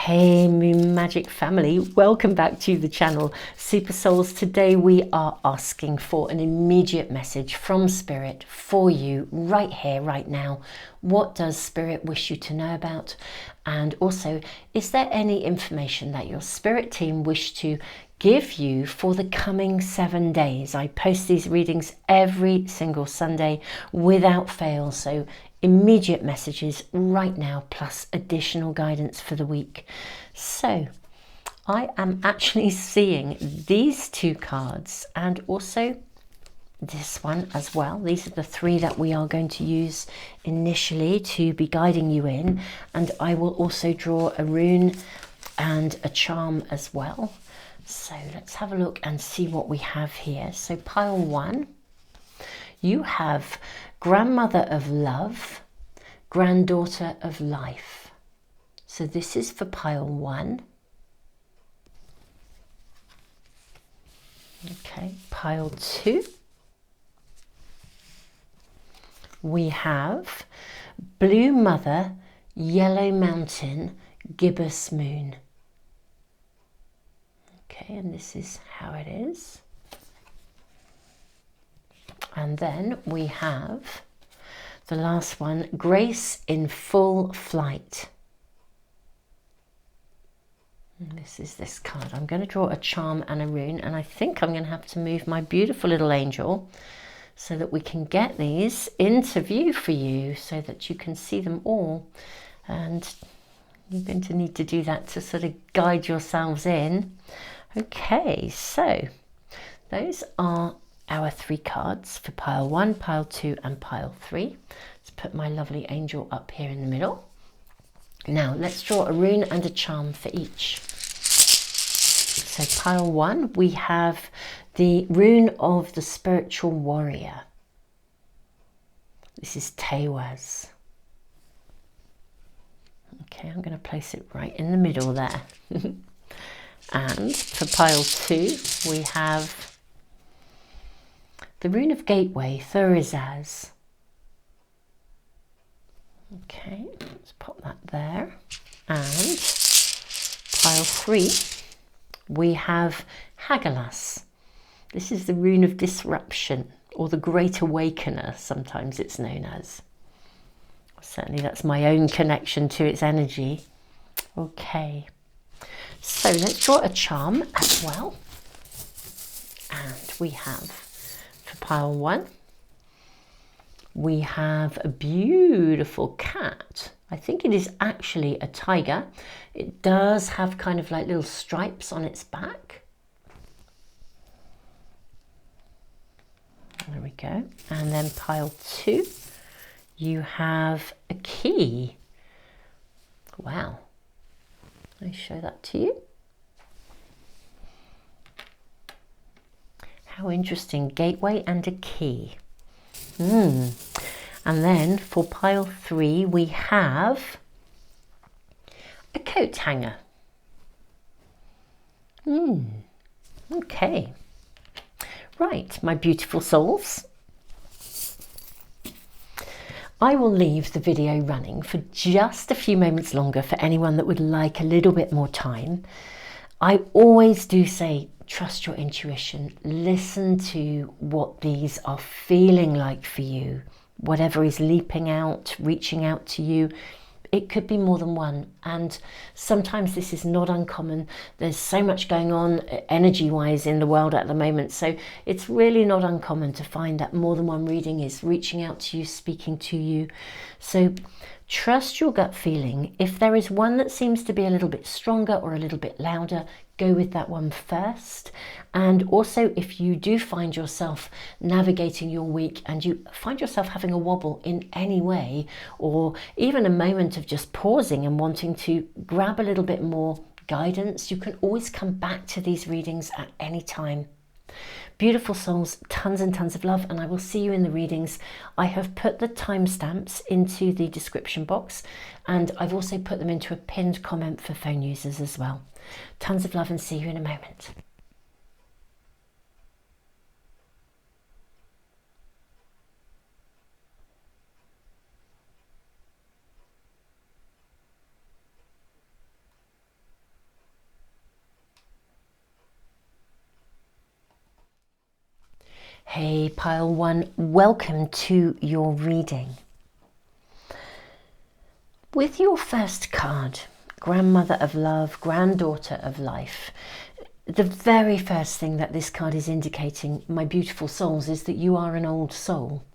Hey Moon Magic family, welcome back to the channel. Super Souls, today we are asking for an immediate message from Spirit for you right here, right now. What does Spirit wish you to know about? And also, is there any information that your Spirit team wish to give you for the coming 7 days? I post these readings every single Sunday without fail, so immediate messages right now plus additional guidance for the week. So I am actually seeing these two cards and also this one as well. These are the three that we are going to use initially to be guiding you in, and I will also draw a rune and a charm as well. So let's have a look and see what we have here. So pile one, you have grandmother of love, granddaughter of life. So this is for pile one. Okay, pile two, we have blue mother, yellow mountain, gibbous moon. Okay, and this is how it is. And then we have the last one, grace in full flight. And this is this card. I'm going to draw a charm and a rune, and I think I'm going to have to move my beautiful little angel so that we can get these into view for you so that you can see them all. And you're going to need to do that to sort of guide yourselves in. Okay, so those are our three cards for pile one, pile two, and pile three. Let's put my lovely angel up here in the middle. Now let's draw a rune and a charm for each. So pile one, we have the rune of the spiritual warrior. This is Taurus. Okay, I'm going to place it right in the middle there. And for pile two, we have the rune of gateway, Thurizaz. Okay, let's pop that there. And pile three, we have Hagelas. This is the rune of disruption, or the great awakener, sometimes it's known as. Certainly that's my own connection to its energy. Okay, so let's draw a charm as well. And we have, for pile one, we have a beautiful cat. I think it is actually a tiger. It does have kind of like little stripes on its back. There we go. And then pile two, you have a key. Wow. Let me show that to you. How interesting, gateway and a key. And then for pile three, we have a coat hanger. Okay. Right, my beautiful souls. I will leave the video running for just a few moments longer for anyone that would like a little bit more time. I always do say, trust your intuition, listen to what these are feeling like for you, whatever is leaping out, reaching out to you. It could be more than one, and sometimes this is not uncommon. There's so much going on energy-wise in the world at the moment, so it's really not uncommon to find that more than one reading is reaching out to you, speaking to you. So trust your gut feeling. If there is one that seems to be a little bit stronger or a little bit louder, go with that one first. And also, if you do find yourself navigating your week and you find yourself having a wobble in any way, or even a moment of just pausing and wanting to grab a little bit more guidance, you can always come back to these readings at any time. Beautiful souls, tons and tons of love, and I will see you in the readings. I have put the timestamps into the description box, and I've also put them into a pinned comment for phone users as well. Tons of love, and see you in a moment. Hey pile one, welcome to your reading. With your first card, grandmother of love, granddaughter of life, the very first thing that this card is indicating, my beautiful souls, is that you are an old soul.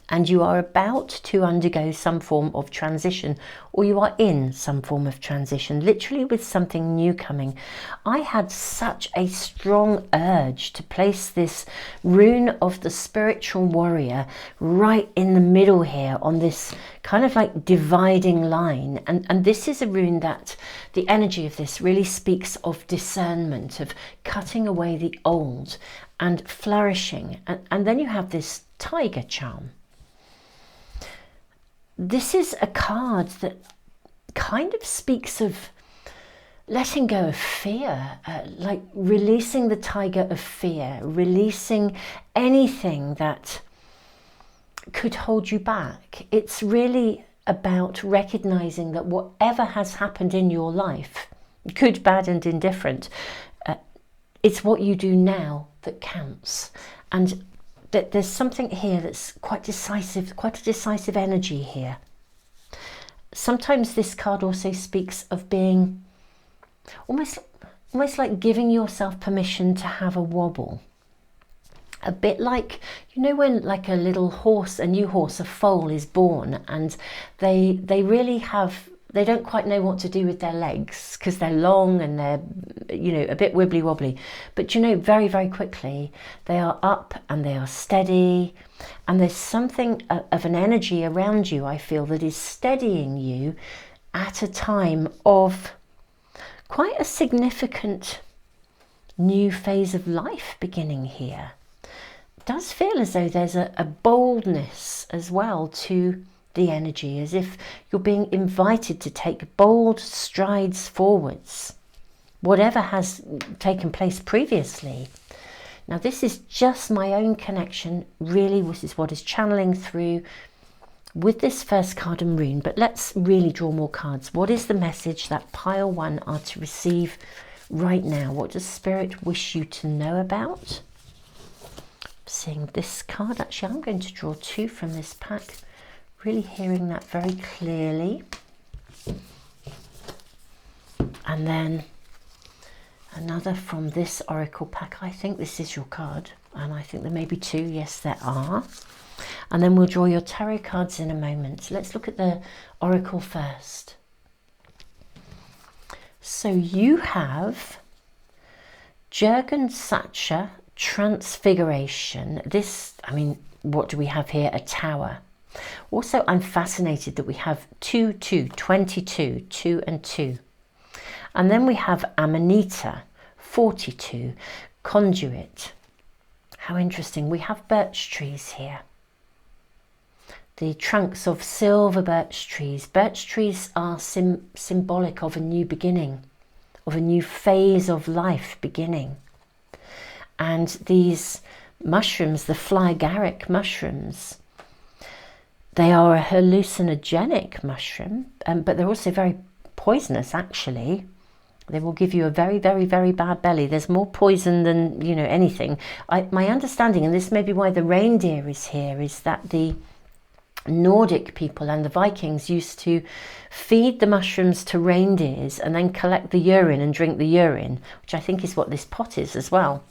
And you are about to undergo some form of transition, or you are in some form of transition, literally with something new coming. I had such a strong urge to place this rune of the spiritual warrior right in the middle here on this kind of like dividing line. And this is a rune that the energy of this really speaks of discernment, of cutting away the old and flourishing. And then you have this tiger charm. This is a card that kind of speaks of letting go of fear, like releasing the tiger of fear, releasing anything that could hold you back. It's really about recognizing that whatever has happened in your life, good, bad, and indifferent, it's what you do now that counts. And that there's something here that's quite decisive, quite a decisive energy here. Sometimes this card also speaks of being almost like giving yourself permission to have a wobble. A bit like, you know, when like a little horse, a new horse, a foal is born, and they really have, they don't quite know what to do with their legs because they're long and they're, you know, a bit wibbly wobbly. But you know, very, very quickly they are up and they are steady. And there's something of an energy around you, I feel, that is steadying you at a time of quite a significant new phase of life beginning here. It does feel as though there's a boldness as well to the energy, as if you're being invited to take bold strides forwards, whatever has taken place previously. Now this is just my own connection, really. This is what is channeling through with this first card and rune, but let's really draw more cards. What is the message that pile one are to receive right now? What does Spirit wish you to know about? Seeing this card, actually I'm going to draw two from this pack. Really hearing that very clearly. And then another from this oracle pack. I think this is your card, and I think there may be two. Yes, there are. And then we'll draw your tarot cards in a moment. Let's look at the oracle first. So you have Jurgen Satcher, Transfiguration. This, I mean, what do we have here? A tower. Also, I'm fascinated that we have 2, 2, 22, 2 and 2. And then we have Amanita, 42, Conduit. How interesting. We have birch trees here. The trunks of silver birch trees. Birch trees are symbolic of a new beginning, of a new phase of life beginning. And these mushrooms, the fly agaric mushrooms, they are a hallucinogenic mushroom, but they're also very poisonous, actually. They will give you a very, very, very bad belly. There's more poison than, you know, anything. My understanding, and this may be why the reindeer is here, is that the Nordic people and the Vikings used to feed the mushrooms to reindeers and then collect the urine and drink the urine, which I think is what this pot is as well.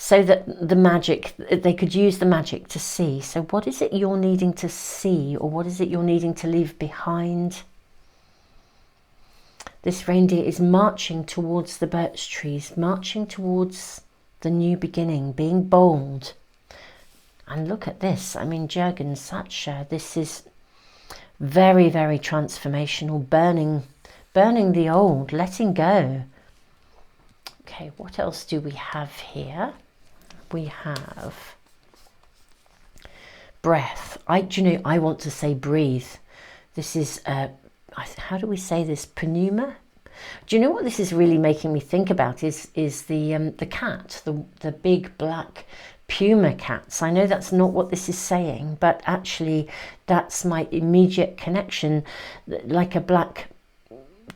So that the magic, they could use the magic to see. So what is it you're needing to see, or what is it you're needing to leave behind? This reindeer is marching towards the birch trees, marching towards the new beginning, being bold. And look at this. I mean, Jurgen Satcher, this is very, very transformational, burning the old, letting go. Okay, what else do we have here? We have breath. Do you know, I want to say breathe. This is, how do we say this? Pneuma? Do you know what this is really making me think about is the cat, the big black puma cats. I know that's not what this is saying, but actually that's my immediate connection, like a black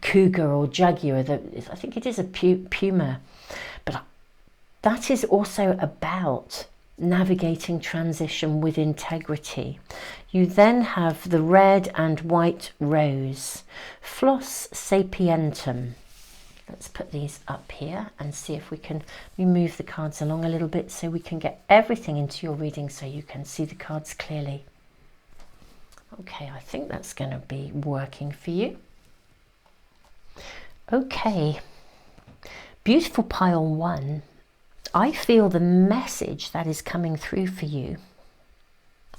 cougar or jaguar. I think it is a puma, but that is also about navigating transition with integrity. You then have the red and white rose, Flos sapientum. Let's put these up here and see if we can move the cards along a little bit so we can get everything into your reading so you can see the cards clearly. Okay, I think that's going to be working for you. Okay, beautiful pile 1. I feel the message that is coming through for you,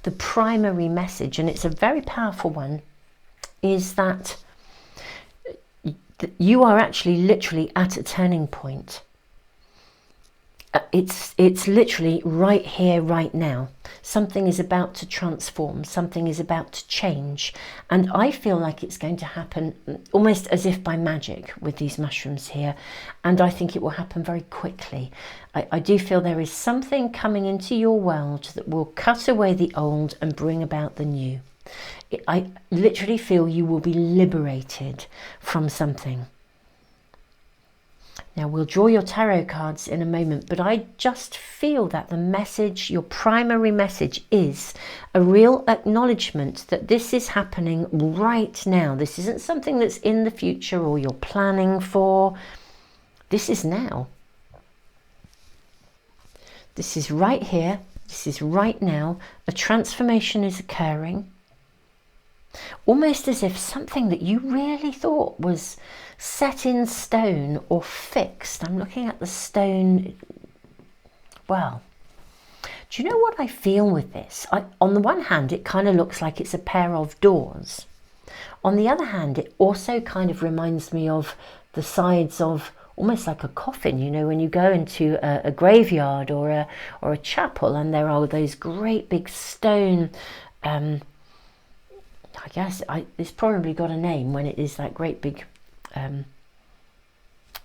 the primary message, and it's a very powerful one, is that you are actually literally at a turning point. It's literally right here, right now. Something is about to transform, something is about to change, and I feel like it's going to happen almost as if by magic with these mushrooms here, and I think it will happen very quickly. I do feel there is something coming into your world that will cut away the old and bring about the new. I literally feel you will be liberated from something. Now we'll draw your tarot cards in a moment, but I just feel that the message, your primary message, is a real acknowledgement that this is happening right now. This isn't something that's in the future or you're planning for. This is now. This is right here. This is right now. A transformation is occurring. Almost as if something that you really thought was set in stone or fixed. I'm looking at the stone. Well, do you know what I feel with this? On the one hand, it kind of looks like it's a pair of doors. On the other hand, it also kind of reminds me of the sides of almost like a coffin, you know, when you go into a graveyard or a chapel, and there are those great big stone, I guess it's probably got a name when it is that great big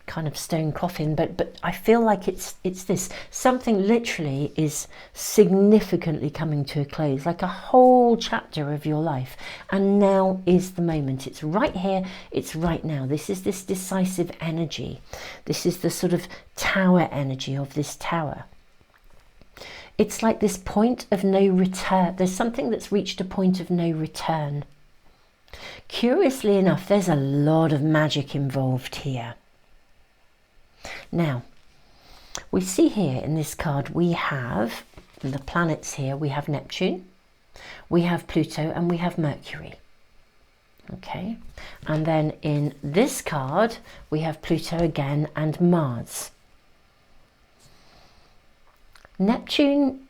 kind of stone coffin, but I feel like it's this. Something literally is significantly coming to a close, like a whole chapter of your life, and now is the moment. It's right here, it's right now. This is this decisive energy. This is the sort of tower energy of this tower. It's like this point of no return. There's something that's reached a point of no return. Curiously enough, there's a lot of magic involved here. Now, we see here in this card, we have the planets here. We have Neptune, we have Pluto, and we have Mercury. Okay, and then in this card, we have Pluto again and Mars. Neptune,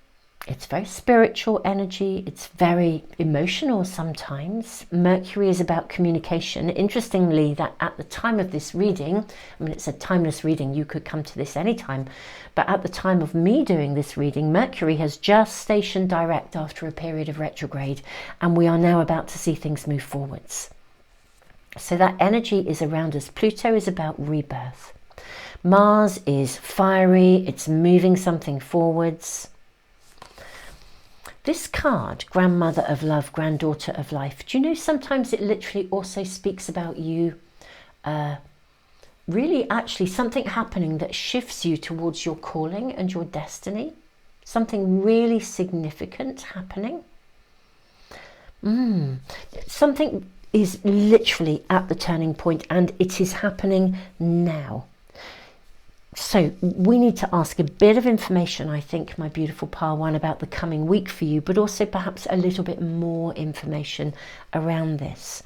it's very spiritual energy, it's very emotional sometimes. Mercury is about communication. Interestingly, that at the time of this reading, I mean, it's a timeless reading, you could come to this anytime, but at the time of me doing this reading, Mercury has just stationed direct after a period of retrograde, and we are now about to see things move forwards. So that energy is around us. Pluto is about rebirth. Mars is fiery, it's moving something forwards. This card, grandmother of love, granddaughter of life, do you know sometimes it literally also speaks about you, really actually something happening that shifts you towards your calling and your destiny, something really significant happening. Something is literally at the turning point, and it is happening now. So we need to ask a bit of information, I think, my beautiful pile 1, about the coming week for you, but also perhaps a little bit more information around this.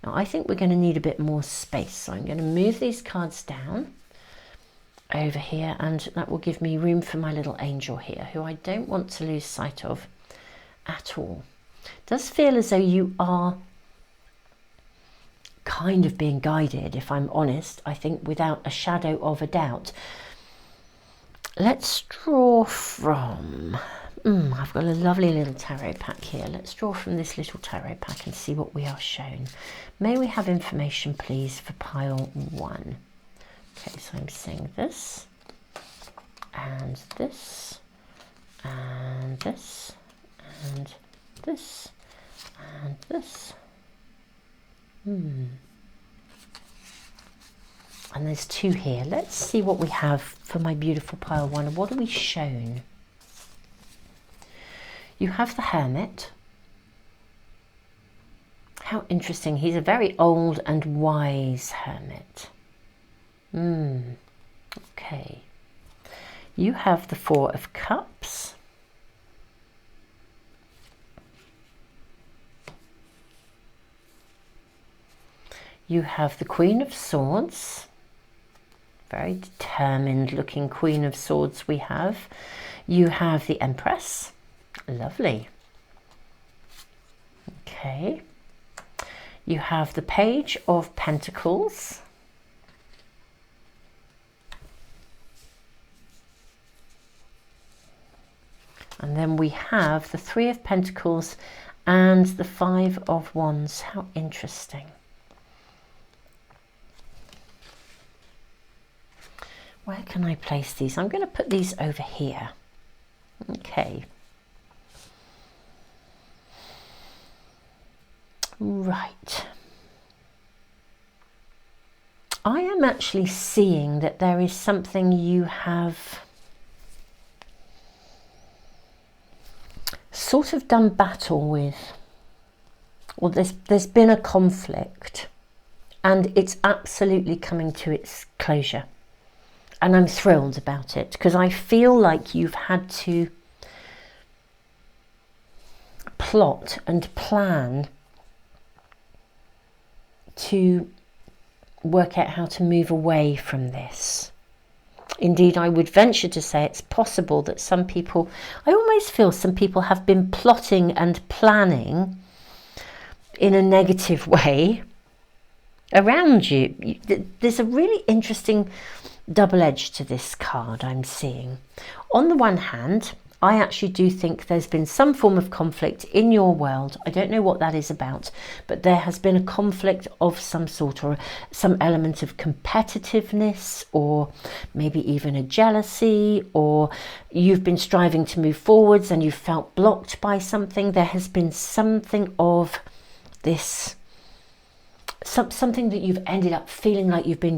Now, I think we're going to need a bit more space, so I'm going to move these cards down over here, and that will give me room for my little angel here, who I don't want to lose sight of at all. It does feel as though you are kind of being guided, if I'm honest, I think, without a shadow of a doubt. Let's draw from, I've got a lovely little tarot pack here. Let's draw from this little tarot pack and see what we are shown. May we have information, please, for pile 1? Okay, so I'm seeing this, and this, and this, and this, and this. And there's 2 here. Let's see what we have for my beautiful pile 1. What are we shown? You have the Hermit. How interesting. He's a very old and wise hermit. Okay. You have the Four of Cups. You have the Queen of Swords. Very determined looking Queen of Swords we have. You have the Empress. Lovely. Okay. You have the Page of Pentacles. And then we have the Three of Pentacles and the Five of Wands. How interesting. Where can I place these? I'm going to put these over here. Okay. Right. I am actually seeing that there is something you have sort of done battle with, or there's been a conflict and it's absolutely coming to its closure. And I'm thrilled about it because I feel like you've had to plot and plan to work out how to move away from this. Indeed, I would venture to say it's possible that some people, I almost feel some people have been plotting and planning in a negative way around you. There's a really interesting double edge to this card I'm seeing. On the one hand, I actually do think there's been some form of conflict in your world. I don't know what that is about, but there has been a conflict of some sort, or some element of competitiveness, or maybe even a jealousy, or you've been striving to move forwards and you've felt blocked by something. There has been something of this, something that you've ended up feeling like you've been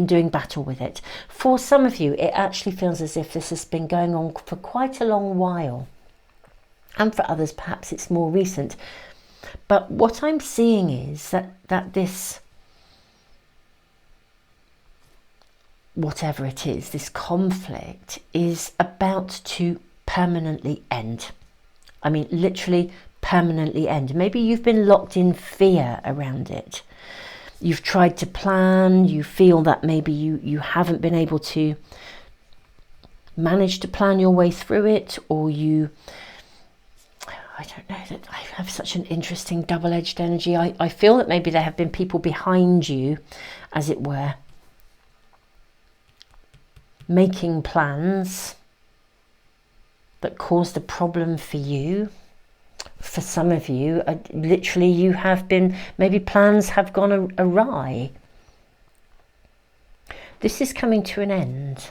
doing battle with it. For some of you, it actually feels as if this has been going on for quite a long while. And for others, perhaps it's more recent. But what I'm seeing is that this, whatever it is, this conflict is about to permanently end. I mean, literally permanently end. Maybe you've been locked in fear around it. You've tried to plan, you feel that maybe you haven't been able to manage to plan your way through it, or I don't know, that I have such an interesting double-edged energy. I feel that maybe there have been people behind you, as it were, making plans that caused a problem for you. For some of you, literally you have been, maybe plans have gone awry. This is coming to an end.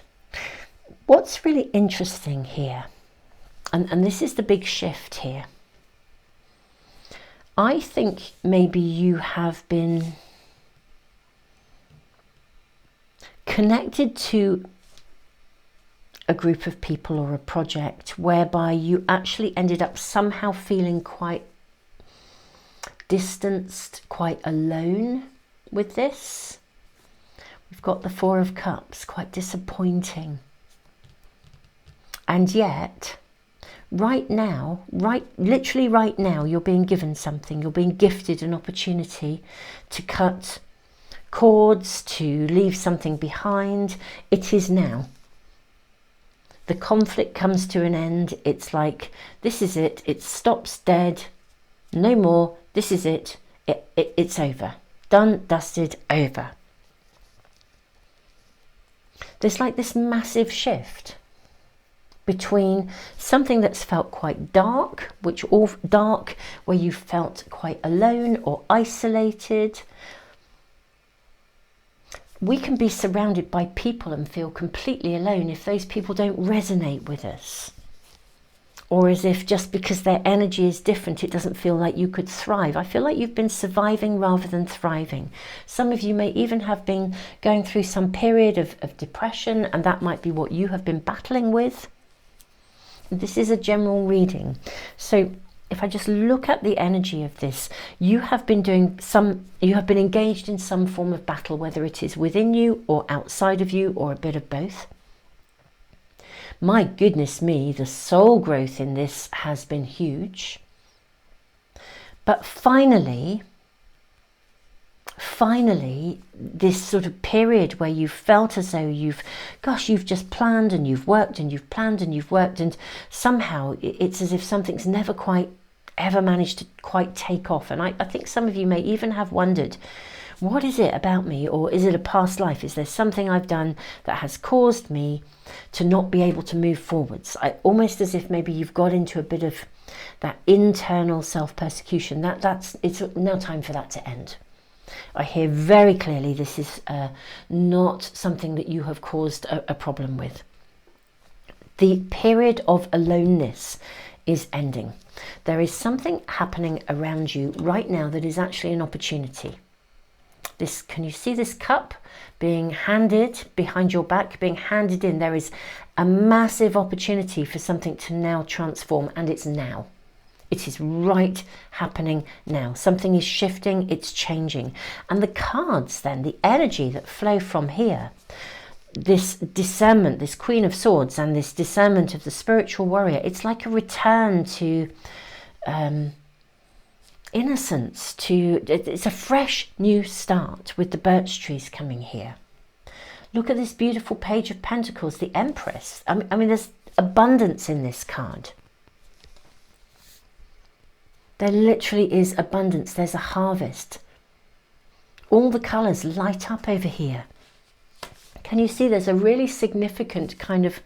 What's really interesting here, and this is the big shift here, I think maybe you have been connected to a group of people or a project whereby you actually ended up somehow feeling quite distanced, quite alone with this. We've got the Four of Cups, quite disappointing. And yet, right now, literally right now, you're being given something. You're being gifted an opportunity to cut cords, to leave something behind. It is now. The conflict comes to an end. It's like, this is it. It stops dead. No more. This is it. It's over. Done, dusted, over. There's like this massive shift between something that's felt quite dark, where you felt quite alone or isolated. We can be surrounded by people and feel completely alone if those people don't resonate with us. Or as if just because their energy is different, it doesn't feel like you could thrive. I feel like you've been surviving rather than thriving. Some of you may even have been going through some period of depression, and that might be what you have been battling with. This is a general reading. So if I just look at the energy of this, you have been engaged in some form of battle, whether it is within you or outside of you or a bit of both. My goodness me, the soul growth in this has been huge. But finally, this sort of period where you felt as though you've just planned and you've worked and you've planned and you've worked, and somehow it's as if something's never quite ever managed to quite take off. And I think some of you may even have wondered, what is it about me? Or is it a past life? Is there something I've done that has caused me to not be able to move forwards? Almost as if maybe you've got into a bit of that internal self-persecution. It's now time for that to end. I hear very clearly this is not something that you have caused a problem with. The period of aloneness is ending. There is something happening around you right now that is actually an opportunity. Can you see this cup being handed behind your back, being handed in? There is a massive opportunity for something to now transform, and it's now. It is right happening now. Something is shifting, it's changing. And the cards then, the energy that flow from here, this discernment, this Queen of Swords and this discernment of the spiritual warrior, it's like a return to innocence. It's a fresh new start with the birch trees coming here. Look at this beautiful Page of Pentacles, the Empress. I mean, there's abundance in this card. There literally is abundance. There's a harvest. All the colours light up over here. Can you see there's a really significant kind of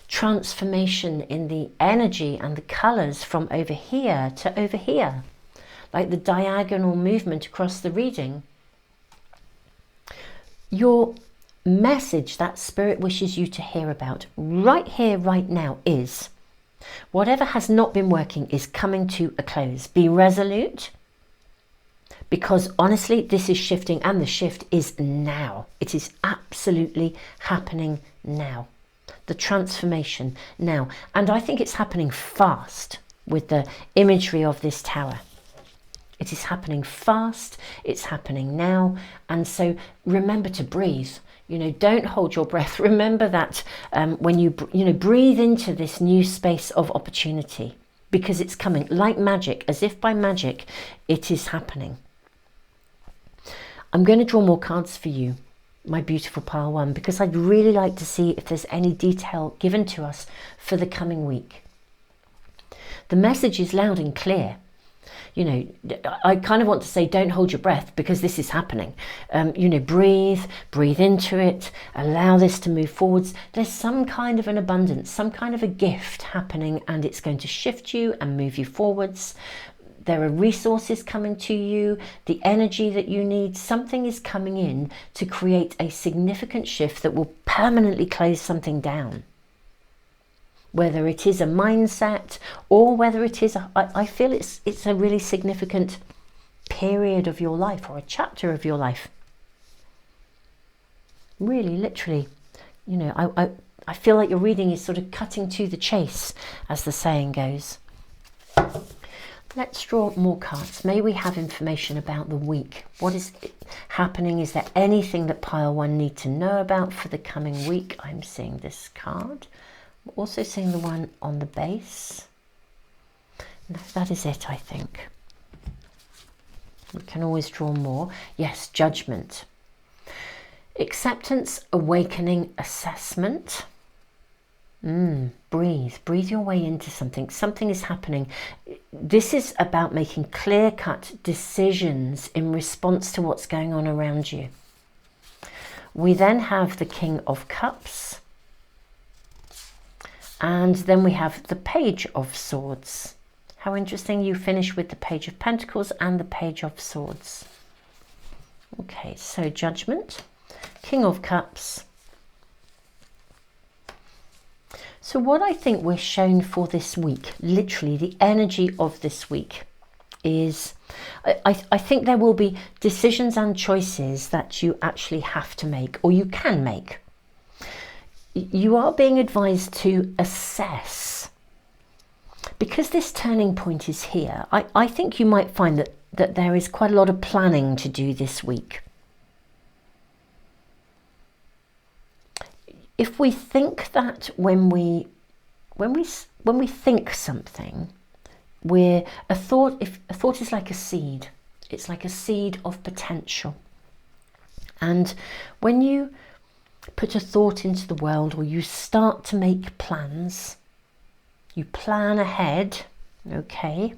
transformation in the energy and the colours from over here to over here? Like the diagonal movement across the reading. Your message that Spirit wishes you to hear about right here, right now is whatever has not been working is coming to a close. Be resolute, because honestly, this is shifting, and the shift is now. It is absolutely happening now. The transformation now. And I think it's happening fast with the imagery of this tower. It is happening fast. It's happening now. And so remember to breathe. Don't hold your breath. Remember that when you breathe into this new space of opportunity, because it's coming like magic, as if by magic, it is happening. I'm going to draw more cards for you, my beautiful pile one, because I'd really like to see if there's any detail given to us for the coming week. The message is loud and clear. I kind of want to say, don't hold your breath, because this is happening. Breathe into it, allow this to move forwards. There's some kind of an abundance, some kind of a gift happening, and it's going to shift you and move you forwards. There are resources coming to you, the energy that you need. Something is coming in to create a significant shift that will permanently close something down. Whether it is a mindset or whether it is, I feel it's a really significant period of your life or a chapter of your life. Really, literally, I feel like your reading is sort of cutting to the chase, as the saying goes. Let's draw more cards. May we have information about the week. What is happening? Is there anything that pile one need to know about for the coming week? I'm seeing this card. I'm also seeing the one on the base. No, that is it, I think. We can always draw more. Yes, judgment. Acceptance, awakening, assessment. Breathe your way into something. Something is happening. This is about making clear-cut decisions in response to what's going on around you. We then have the King of Cups. And then we have the Page of Swords. How interesting, you finish with the Page of Pentacles and the Page of Swords. Okay, so Judgment, King of Cups. So what I think we're shown for this week, literally the energy of this week, is I think there will be decisions and choices that you actually have to make, or you can make. You are being advised to assess because this turning point is here, I think you might find that there is quite a lot of planning to do this week. If we think that when we think something, a thought is like a seed. It's like a seed of potential. And when you put a thought into the world, or you start to make plans, you plan ahead, okay,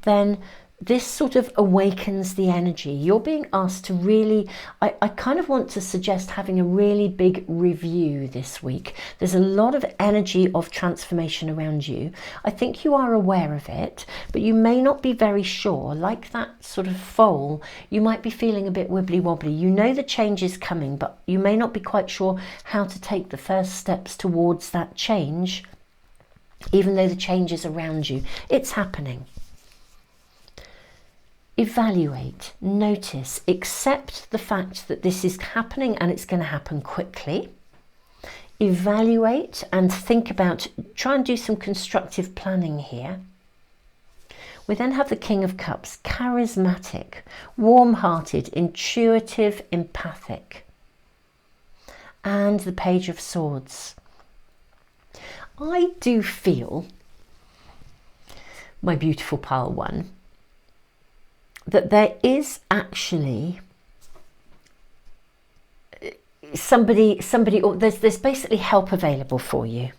then this sort of awakens the energy. You're being asked to really, I kind of want to suggest having a really big review this week. There's a lot of energy of transformation around you. I think you are aware of it, but you may not be very sure. Like that sort of foal, you might be feeling a bit wibbly wobbly. You know the change is coming, but you may not be quite sure how to take the first steps towards that change, even though the change is around you. It's happening. Evaluate, notice, accept the fact that this is happening and it's going to happen quickly. Evaluate and think about, try and do some constructive planning here. We then have the King of Cups, charismatic, warm-hearted, intuitive, empathic. And the Page of Swords. I do feel, my beautiful pile one, that there is actually somebody, or there's basically help available for you.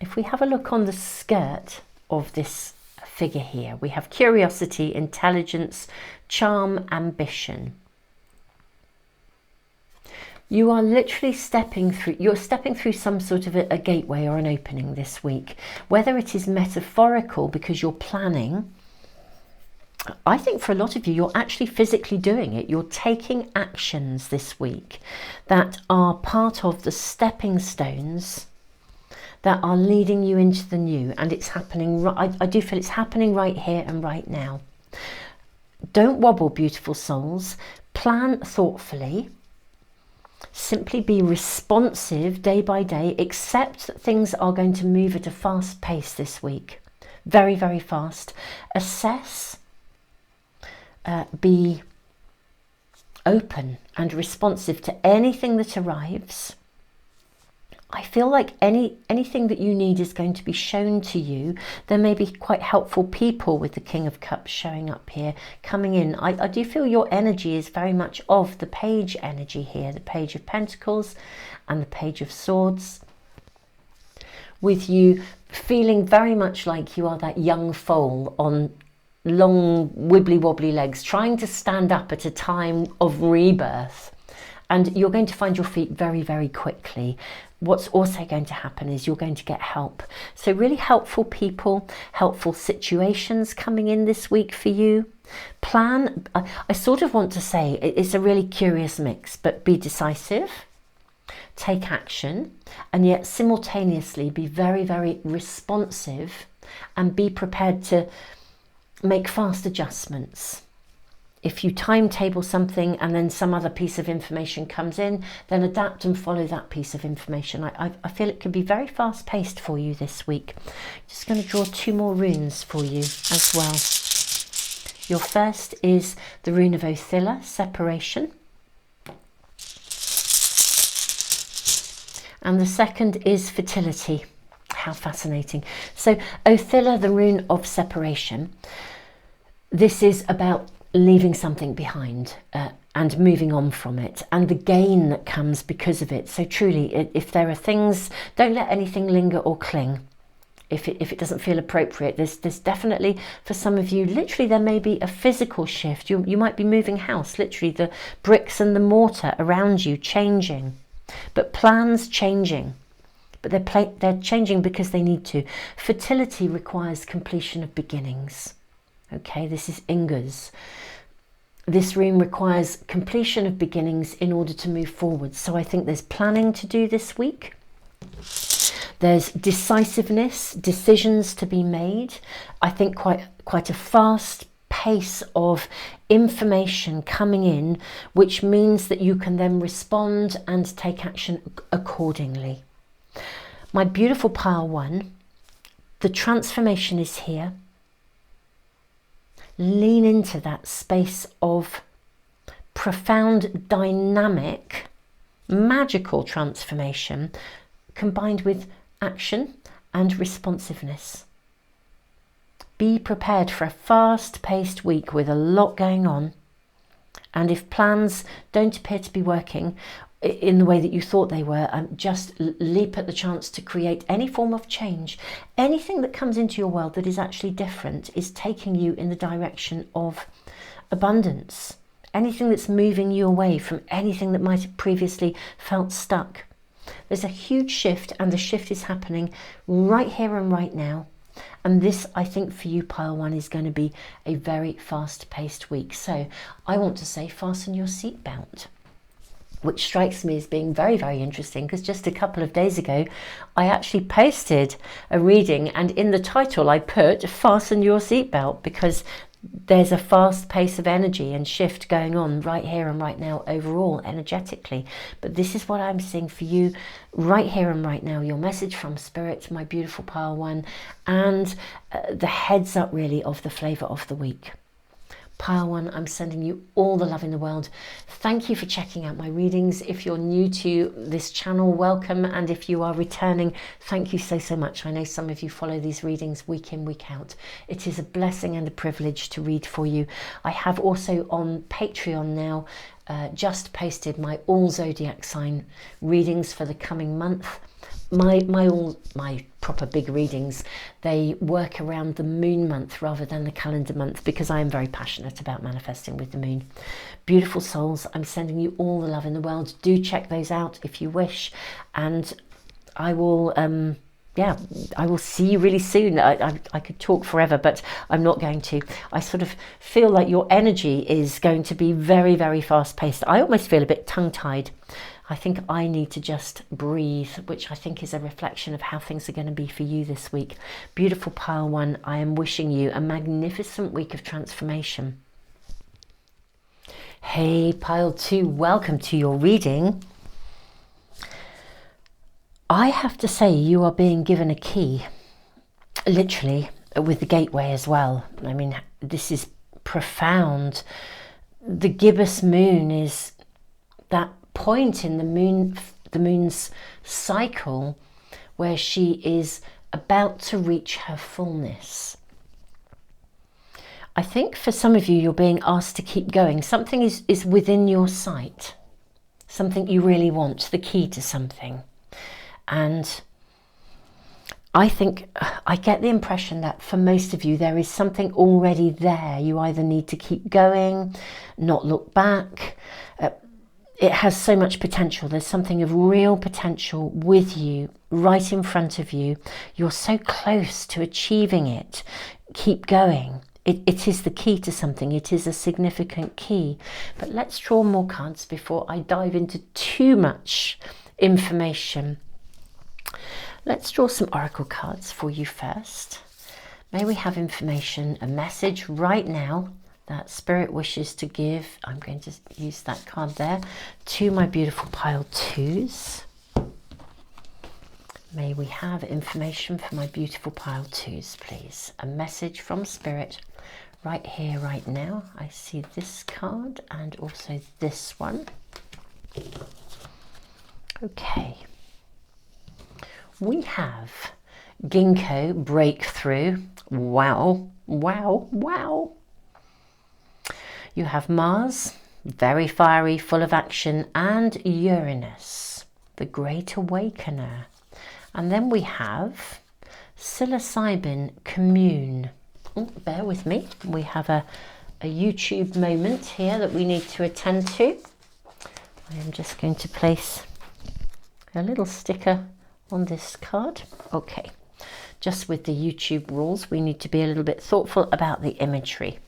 If we have a look on the skirt of this figure here, we have curiosity, intelligence, charm, ambition. You are literally stepping through some sort of a gateway or an opening this week, whether it is metaphorical because you're planning. I think for a lot of you, you're actually physically doing it. You're taking actions this week that are part of the stepping stones that are leading you into the new. And it's happening, I do feel it's happening right here and right now. Don't wobble, beautiful souls. Plan thoughtfully. Simply be responsive day by day. Accept that things are going to move at a fast pace this week. Very, very fast. Assess. Be open and responsive to anything that arrives. I feel like anything that you need is going to be shown to you. There may be quite helpful people with the King of Cups showing up here, coming in. I do feel your energy is very much of the Page energy here, the Page of Pentacles and the Page of Swords. With you feeling very much like you are that young foal on long wibbly wobbly legs, trying to stand up at a time of rebirth, and you're going to find your feet very, very quickly. What's also going to happen is you're going to get help. So really helpful people, helpful situations coming in this week for you. Plan, I sort of want to say it's a really curious mix, but be decisive, take action, and yet simultaneously be very, very responsive and be prepared to make fast adjustments. If you timetable something and then some other piece of information comes in, then adapt and follow that piece of information. I feel it can be very fast paced for you this week. Just going to draw 2 more runes for you as well. Your first is the rune of Othilla, separation. And the second is fertility. How fascinating. So Othilla, the rune of separation. This is about leaving something behind and moving on from it, and the gain that comes because of it. So truly, if there are things, don't let anything linger or cling. If it doesn't feel appropriate, there's definitely, for some of you, literally there may be a physical shift. You might be moving house, literally the bricks and the mortar around you changing, but plans changing. But they're changing because they need to. Fertility requires completion of beginnings. Okay, this is Inga's. This rune requires completion of beginnings in order to move forward. So I think there's planning to do this week. There's decisiveness, decisions to be made. I think quite a fast pace of information coming in, which means that you can then respond and take action accordingly. My beautiful pile 1, the transformation is here. Lean into that space of profound, dynamic, magical transformation combined with action and responsiveness. Be prepared for a fast-paced week with a lot going on. And if plans don't appear to be working in the way that you thought they were, just leap at the chance to create any form of change. Anything that comes into your world that is actually different is taking you in the direction of abundance. Anything that's moving you away from anything that might have previously felt stuck. There's a huge shift, and the shift is happening right here and right now. And this, I think, for you, pile 1, is going to be a very fast-paced week. So I want to say fasten your seatbelt, which strikes me as being very, very interesting, because just a couple of days ago, I actually posted a reading, and in the title I put fasten your seatbelt, because there's a fast pace of energy and shift going on right here and right now overall energetically. But this is what I'm seeing for you right here and right now. Your message from Spirit, my beautiful pile 1, and the heads up really of the flavour of the week. Pile 1, I'm sending you all the love in the world. Thank you for checking out my readings. If you're new to this channel, welcome. And if you are returning, thank you so, so much. I know some of you follow these readings week in, week out. It is a blessing and a privilege to read for you. I have also on Patreon now just posted my all zodiac sign readings for the coming month. My proper big readings, they work around the moon month rather than the calendar month, because I am very passionate about manifesting with the moon. Beautiful souls, I'm sending you all the love in the world. Do check those out if you wish, and I will I will see you really soon. I could talk forever, but I'm not going to. I sort of feel like your energy is going to be very, very fast paced. I almost feel a bit tongue-tied. I think I need to just breathe, which I think is a reflection of how things are going to be for you this week. Beautiful pile 1, I am wishing you a magnificent week of transformation. Hey, pile 2, welcome to your reading. I have to say, you are being given a key, literally, with the gateway as well. I mean, this is profound. The gibbous moon is that point in the moon's cycle where she is about to reach her fullness. I think for some of you, you're being asked to keep going. Something is within your sight, something you really want, the key to something. And I think, I get the impression that for most of you, there is something already there. You either need to keep going, not look back. It has so much potential. There's something of real potential with you, right in front of you. You're so close to achieving it. Keep going. It is the key to something. It is a significant key. But let's draw more cards before I dive into too much information. Let's draw some oracle cards for you first. May we have information, a message right now that Spirit wishes to give. I'm going to use that card there to my beautiful pile 2s. May we have information for my beautiful pile 2s, please. A message from Spirit right here, right now. I see this card and also this one. Okay. We have Ginkgo breakthrough. Wow, wow, wow. You have Mars, very fiery, full of action, and Uranus, the Great Awakener. And then we have psilocybin commune. Oh, bear with me. We have a YouTube moment here that we need to attend to. I am just going to place a little sticker on this card. Okay, just with the YouTube rules, we need to be a little bit thoughtful about the imagery.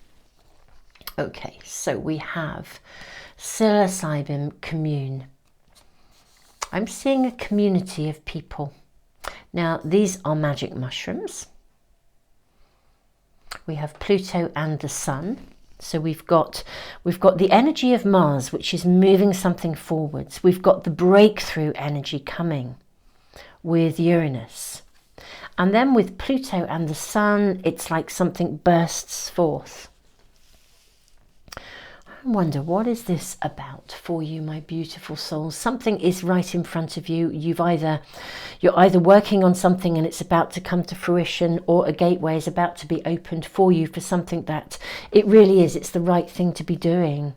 Okay, so we have psilocybin commune. I'm seeing a community of people. Now, these are magic mushrooms. We have Pluto and the Sun. So we've got the energy of Mars, which is moving something forwards. We've got the breakthrough energy coming. with Uranus. And then with Pluto and the Sun, it's like something bursts forth. I wonder, what is this about for you, my beautiful souls? Something is right in front of you. You're either working on something and it's about to come to fruition, or a gateway is about to be opened for you for something that it really is. It's the right thing to be doing.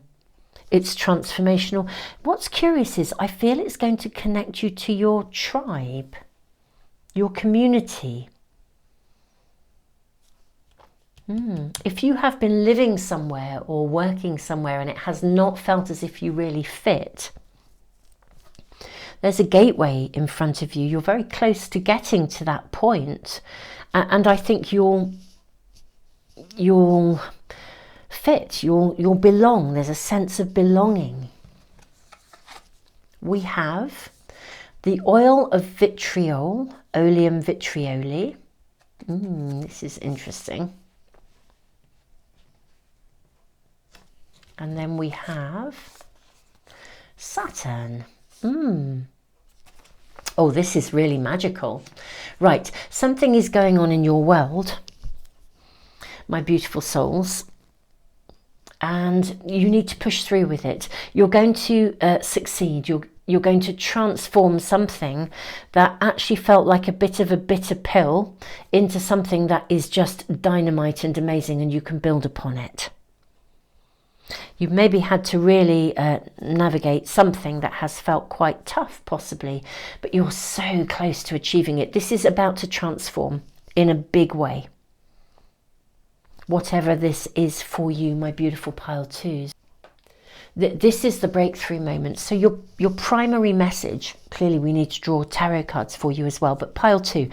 It's transformational. What's curious is I feel it's going to connect you to your tribe, your community. If you have been living somewhere or working somewhere and it has not felt as if you really fit, there's a gateway in front of you. You're very close to getting to that point, and I think you'll fit, you'll belong. There's a sense of belonging. We have the oil of vitriol, Oleum vitrioli. This is interesting. And then we have Saturn. Oh, this is really magical. Right, something is going on in your world, my beautiful souls, and you need to push through with it. You're going to succeed. You're going to transform something that actually felt like a bit of a bitter pill into something that is just dynamite and amazing, and you can build upon it. You've maybe had to really navigate something that has felt quite tough, possibly, but you're so close to achieving it. This is about to transform in a big way. Whatever this is for you, my beautiful pile twos. This is the breakthrough moment. So your primary message, clearly we need to draw tarot cards for you as well, but pile two.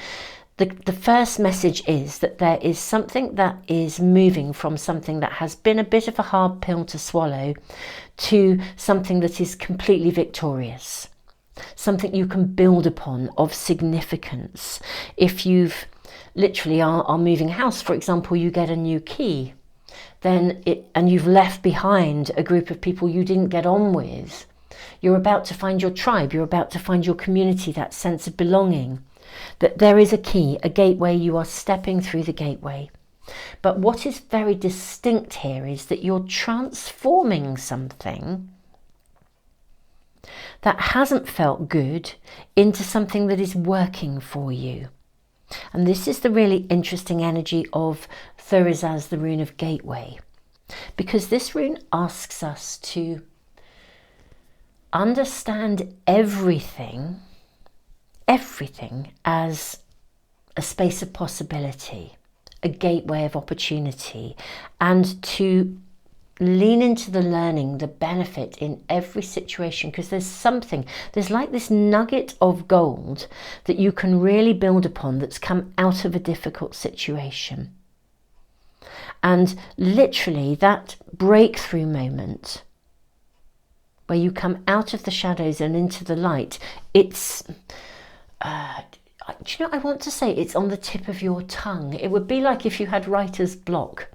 The first message is that there is something that is moving from something that has been a bit of a hard pill to swallow to something that is completely victorious, something you can build upon of significance. If you've literally are moving house, for example, you get a new key, and you've left behind a group of people you didn't get on with. You're about to find your tribe, you're about to find your community, that sense of belonging. That there is a key, a gateway, you are stepping through the gateway. But what is very distinct here is that you're transforming something that hasn't felt good into something that is working for you. And this is the really interesting energy of Thurisaz, the rune of gateway, because this rune asks us to understand everything as a space of possibility, a gateway of opportunity, and to lean into the learning, the benefit in every situation, because there's like this nugget of gold that you can really build upon that's come out of a difficult situation. And literally that breakthrough moment where you come out of the shadows and into the light, it's do you know, I want to say it's on the tip of your tongue. It would be like if you had writer's block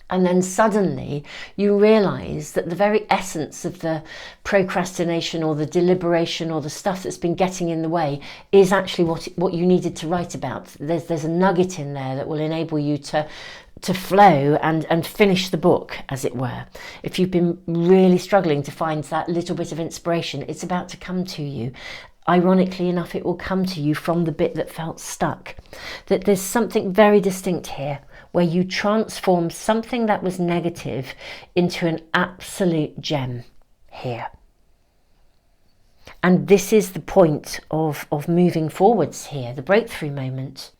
and then suddenly you realize that the very essence of the procrastination or the deliberation or the stuff that's been getting in the way is actually what you needed to write about. There's a nugget in there that will enable you to flow and finish the book, as it were. If you've been really struggling to find that little bit of inspiration, it's about to come to you. Ironically enough, it will come to you from the bit that felt stuck. That there's something very distinct here where you transform something that was negative into an absolute gem here. And this is the point of moving forwards here, the breakthrough moment.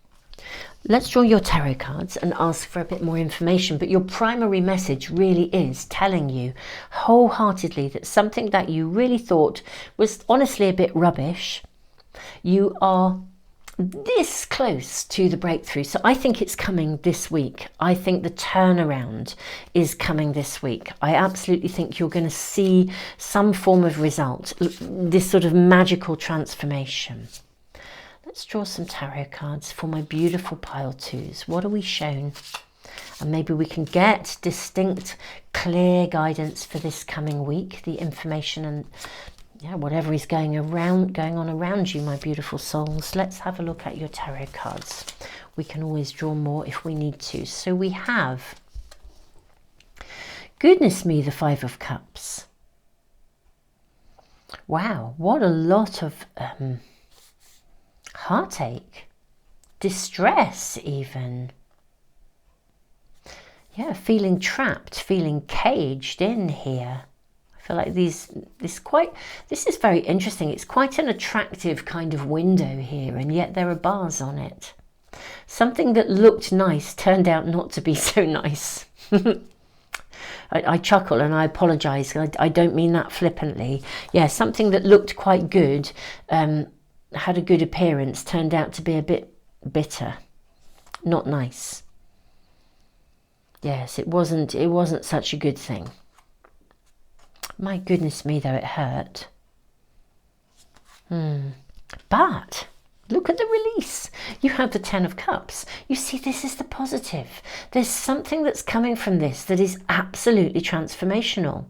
Let's draw your tarot cards and ask for a bit more information, but your primary message really is telling you wholeheartedly that something that you really thought was honestly a bit rubbish, you are this close to the breakthrough. So I think it's coming this week. I think the turnaround is coming this week. I absolutely think you're going to see some form of result, this sort of magical transformation. Let's draw some tarot cards for my beautiful pile twos. What are we shown? And maybe we can get distinct, clear guidance for this coming week, the information and Yeah, whatever is going on around you, my beautiful souls. Let's have a look at your tarot cards. We can always draw more if we need to. So we have, goodness me, the Five of Cups. Wow, what a lot of heartache, distress even. Yeah, feeling trapped, feeling caged in here. I feel like this is very interesting. It's quite an attractive kind of window here, and yet there are bars on it. Something that looked nice turned out not to be so nice. I chuckle and I apologise. I don't mean that flippantly. Yeah, something that looked quite good, had a good appearance, turned out to be a bit bitter. Not nice. Yes, it wasn't such a good thing. My goodness me, though, it hurt. But look at the release. You have the Ten of Cups. You see, this is the positive. There's something that's coming from this that is absolutely transformational.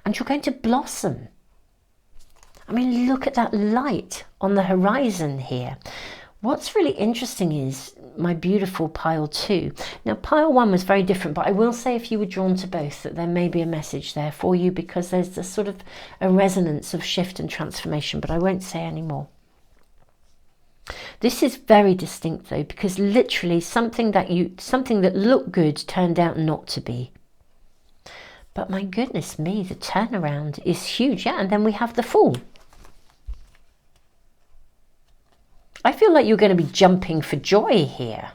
And you're going to blossom. I mean, look at that light on the horizon here. What's really interesting is my beautiful pile 2. Now, pile 1 was very different, but I will say if you were drawn to both, that there may be a message there for you, because there's a sort of a resonance of shift and transformation, but I won't say any more. This is very distinct though, because literally something that looked good turned out not to be. But my goodness me, the turnaround is huge. Yeah, and then we have the Fool. I feel like you're going to be jumping for joy here.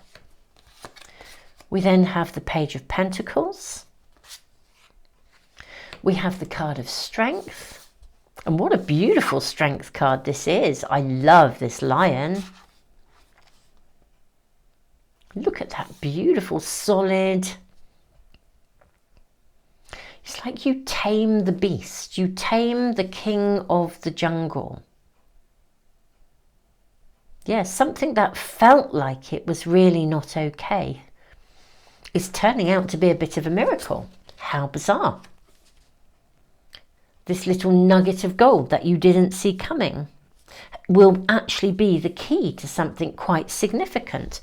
We then have the Page of Pentacles. We have the card of Strength. And what a beautiful Strength card this is. I love this lion. Look at that beautiful, solid. It's like you tame the beast. You tame the king of the jungle. Yeah, something that felt like it was really not okay is turning out to be a bit of a miracle. How bizarre. This little nugget of gold that you didn't see coming will actually be the key to something quite significant.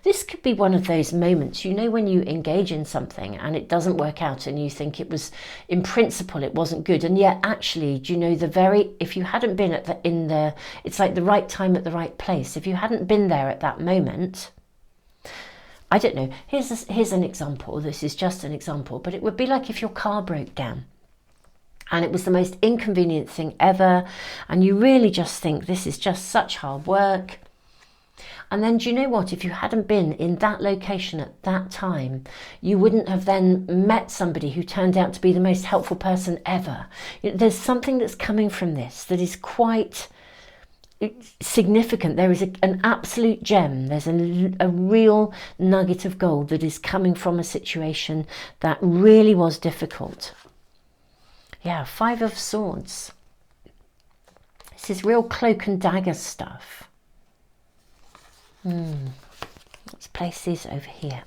This could be one of those moments, you know, when you engage in something and it doesn't work out and you think it was, in principle, it wasn't good. And yet actually, do you know, if you hadn't been it's like the right time at the right place. If you hadn't been there at that moment, I don't know, here's an example. This is just an example, but it would be like if your car broke down. And it was the most inconvenient thing ever. And you really just think, this is just such hard work. And then, do you know what? If you hadn't been in that location at that time, you wouldn't have then met somebody who turned out to be the most helpful person ever. There's something that's coming from this that is quite significant. There is an absolute gem. There's a real nugget of gold that is coming from a situation that really was difficult. Yeah, Five of Swords. This is real cloak and dagger stuff. Let's place these over here.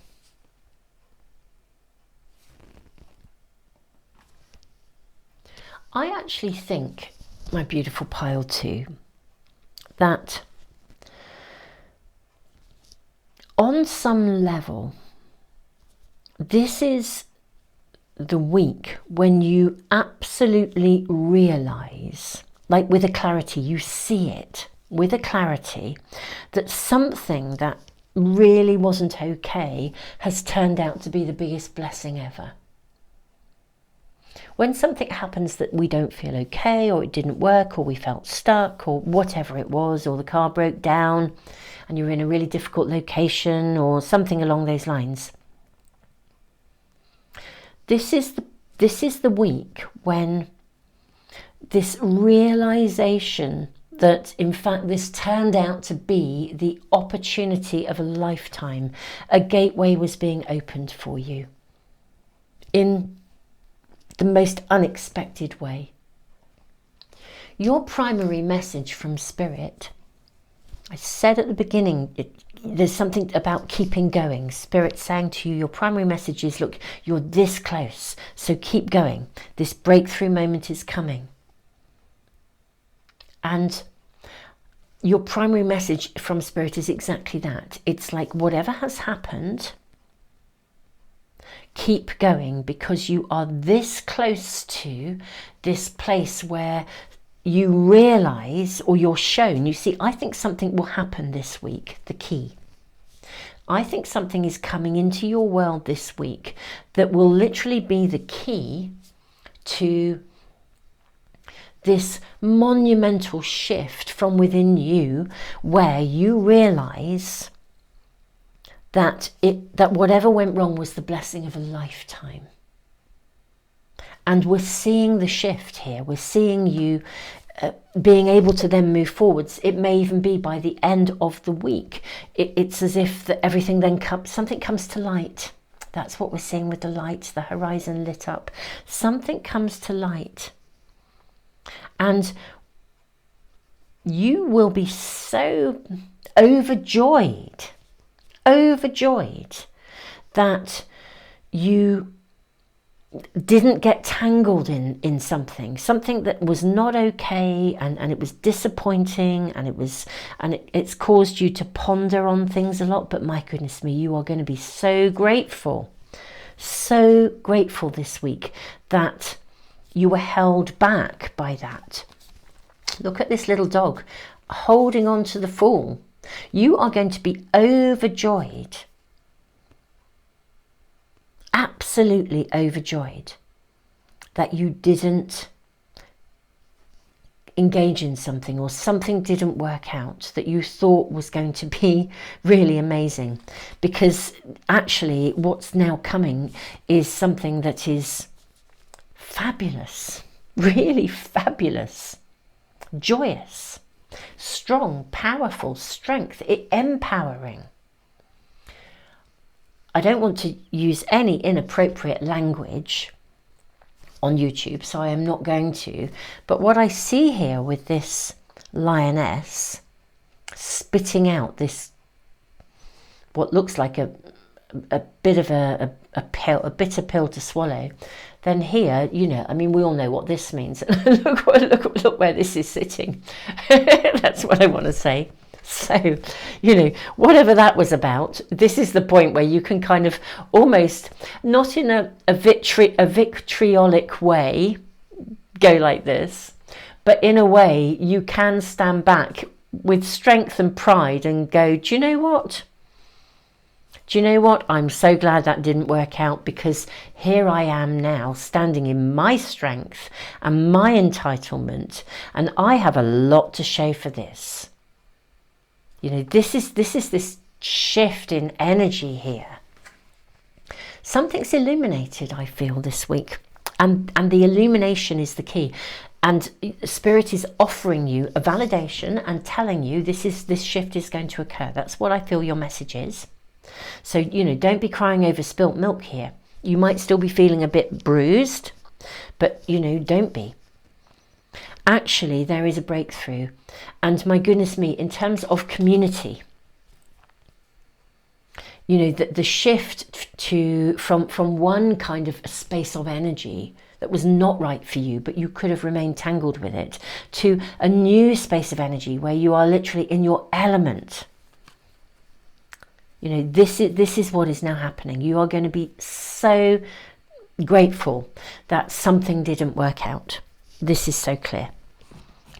I actually think, my beautiful pile 2, that on some level, this is the week when you absolutely realize, like with a clarity, you see it with a clarity, that something that really wasn't okay has turned out to be the biggest blessing ever. When something happens that we don't feel okay, or it didn't work, or we felt stuck, or whatever it was, or the car broke down and you're in a really difficult location or something along those lines, this is the week when this realization that in fact this turned out to be the opportunity of a lifetime, a gateway was being opened for you in the most unexpected way. Your primary message from Spirit, I said at the beginning, there's something about keeping going. Spirit saying to you, your primary message is, look, you're this close, so keep going. This breakthrough moment is coming. And your primary message from Spirit is exactly that. It's like, whatever has happened, keep going, because you are this close to this place where you realize, or you're shown, you see, I think something will happen this week, the key. I think something is coming into your world this week that will literally be the key to this monumental shift from within you, where you realize that whatever went wrong was the blessing of a lifetime. And we're seeing the shift here. We're seeing you being able to then move forwards. It may even be by the end of the week. It's as if everything then something comes to light. That's what we're seeing with the light, the horizon lit up. Something comes to light. And you will be so overjoyed that you didn't get tangled in something that was not okay, and it was disappointing, and it's caused you to ponder on things a lot. But my goodness me, you are going to be so grateful this week that you were held back by that. Look at this little dog holding on to the Fool. You are going to be overjoyed, absolutely overjoyed, that you didn't engage in something, or something didn't work out that you thought was going to be really amazing. Because actually what's now coming is something that is fabulous, really fabulous, joyous, strong, powerful, strength, empowering. I don't want to use any inappropriate language on YouTube, so I am not going to. But what I see here with this lioness spitting out this, what looks like a bit of a bitter pill to swallow, then here, you know, I mean, we all know what this means. look where this is sitting. That's what I want to say. So, you know, whatever that was about, this is the point where you can kind of almost, not in a vitriolic way, go like this, but in a way you can stand back with strength and pride and go, do you know what? Do you know what? I'm so glad that didn't work out, because here I am now standing in my strength and my entitlement, and I have a lot to show for this. You know, this is this shift in energy here. Something's illuminated, I feel, this week, and the illumination is the key. And Spirit is offering you a validation and telling you this shift is going to occur. That's what I feel your message is. So, you know, don't be crying over spilt milk here. You might still be feeling a bit bruised, but, you know, don't be. Actually, there is a breakthrough. And my goodness me, in terms of community, you know, the shift from one kind of a space of energy that was not right for you, but you could have remained tangled with it, to a new space of energy where you are literally in your element. You know, this is what is now happening. You are going to be so grateful that something didn't work out. This is so clear.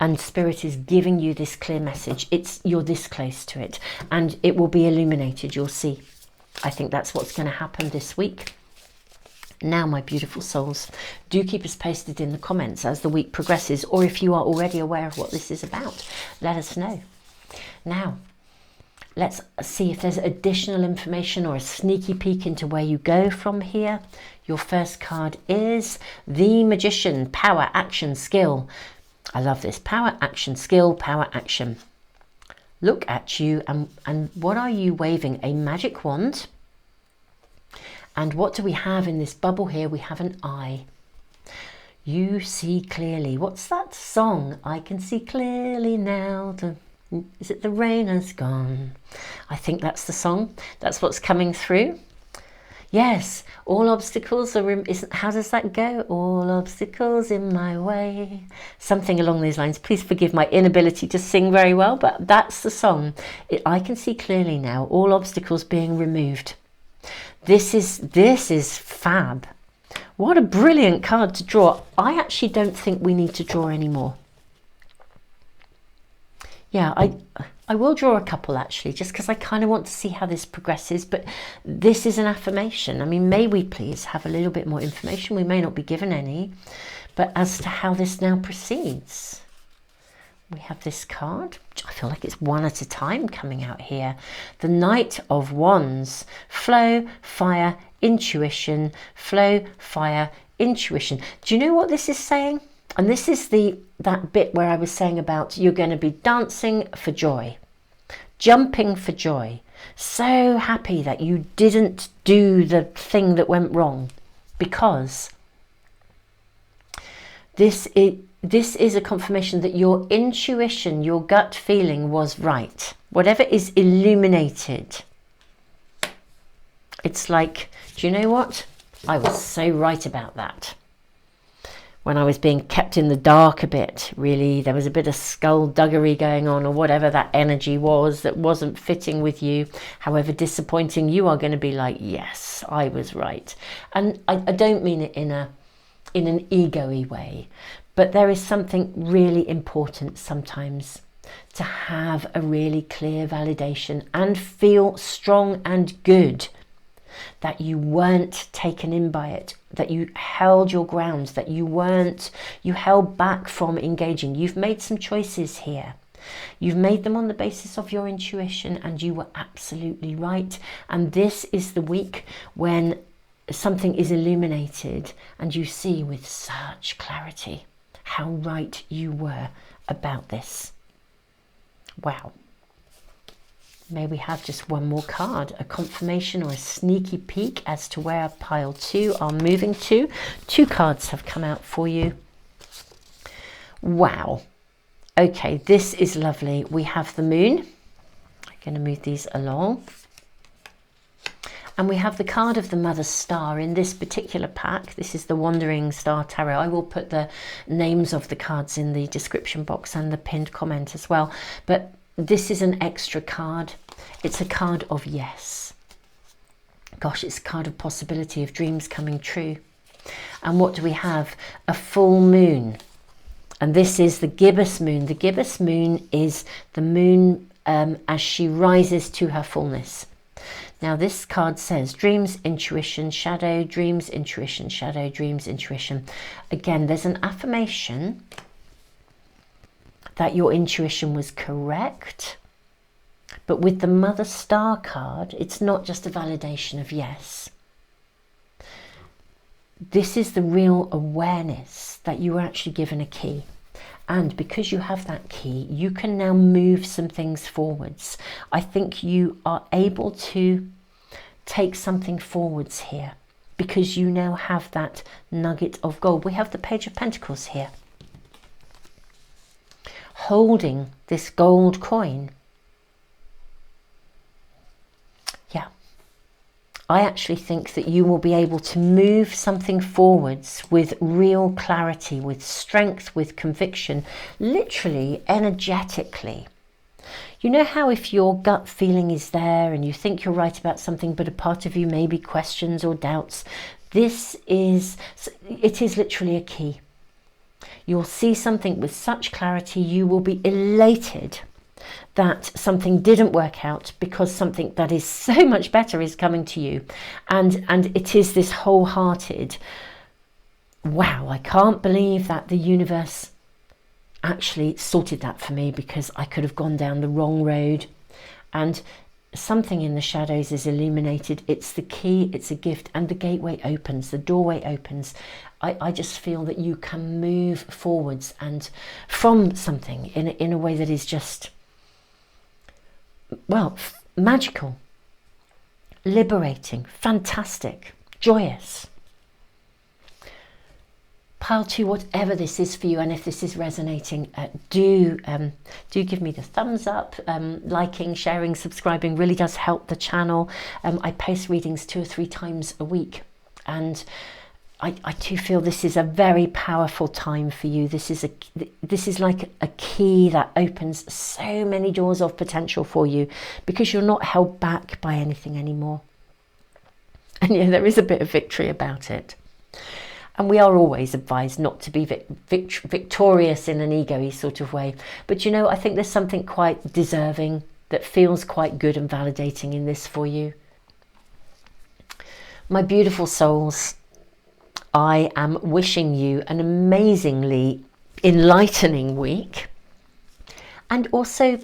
And Spirit is giving you this clear message. You're this close to it, and it will be illuminated. You'll see. I think that's what's going to happen this week. Now, my beautiful souls, do keep us posted in the comments as the week progresses, or if you are already aware of what this is about, let us know. Now, let's see if there's additional information or a sneaky peek into where you go from here. Your first card is the Magician. Power, action, skill. I love this. Power, action, skill, power, action. Look at you, and what are you waving? A magic wand. And what do we have in this bubble here? We have an eye. You see clearly. What's that song? I can see clearly now. Is it The Rain Has Gone? I think that's the song. That's what's coming through. Yes, all obstacles are, how does that go? All obstacles in my way. Something along those lines. Please forgive my inability to sing very well, but that's the song. I can see clearly now, all obstacles being removed. This is fab. What a brilliant card to draw. I actually don't think we need to draw anymore. Yeah, I will draw a couple actually, just because I kind of want to see how this progresses. But this is an affirmation. I mean, may we please have a little bit more information? We may not be given any, but as to how this now proceeds. We have this card. I feel like it's one at a time coming out here. The Knight of Wands. Flow, fire, intuition. Flow, fire, intuition. Do you know what this is saying? And this is that bit where I was saying about you're going to be dancing for joy, jumping for joy, so happy that you didn't do the thing that went wrong, because this is a confirmation that your intuition, your gut feeling was right. Whatever is illuminated. It's like, do you know what? I was so right about that. When I was being kept in the dark a bit, really, there was a bit of skullduggery going on, or whatever that energy was that wasn't fitting with you, however disappointing, you are going to be like, yes, I was right. And I don't mean it in an ego-y way, but there is something really important sometimes to have a really clear validation and feel strong and good that you weren't taken in by it, that you held your ground, that you held back from engaging. You've made some choices here. You've made them on the basis of your intuition, and you were absolutely right. And this is the week when something is illuminated and you see with such clarity how right you were about this. Wow. May we have just one more card, a confirmation or a sneaky peek as to where pile 2 are moving to. 2 cards have come out for you. Wow. Okay, this is lovely. We have the moon. I'm going to move these along. And we have the card of the Mother Star in this particular pack. This is the Wandering Star Tarot. I will put the names of the cards in the description box and the pinned comment as well. But this is an extra card. It's a card of yes. Gosh, it's a card of possibility, of dreams coming true. And what do we have? A full moon. And this is the gibbous moon. The gibbous moon is the moon as she rises to her fullness. Now this card says dreams, intuition, shadow, dreams, intuition, shadow, dreams, intuition. Again, there's an affirmation that your intuition was correct. But with the Mother Star card, it's not just a validation of yes. This is the real awareness that you were actually given a key. And because you have that key, you can now move some things forwards. I think you are able to take something forwards here because you now have that nugget of gold. We have the Page of Pentacles here, holding this gold coin. Yeah, I actually think that you will be able to move something forwards with real clarity, with strength, with conviction, literally, energetically. You know how if your gut feeling is there and you think you're right about something, but a part of you maybe questions or doubts, it is literally a key. You'll see something with such clarity, you will be elated that something didn't work out because something that is so much better is coming to you. And it is this wholehearted, wow, I can't believe that the universe actually sorted that for me, because I could have gone down the wrong road. And something in the shadows is illuminated. It's the key, it's a gift, and the gateway opens, the doorway opens. I just feel that you can move forwards and from something in a way that is just, well, magical, liberating, fantastic, joyous. Pile 2, whatever this is for you, and if this is resonating, do give me the thumbs up. Liking, sharing, subscribing really does help the channel. I post readings 2 or 3 times a week, and I do feel this is a very powerful time for you. This is like a key that opens so many doors of potential for you, because you're not held back by anything anymore. And yeah, there is a bit of victory about it. And we are always advised not to be victorious in an ego-y sort of way. But you know, I think there's something quite deserving that feels quite good and validating in this for you. My beautiful souls, I am wishing you an amazingly enlightening week, and also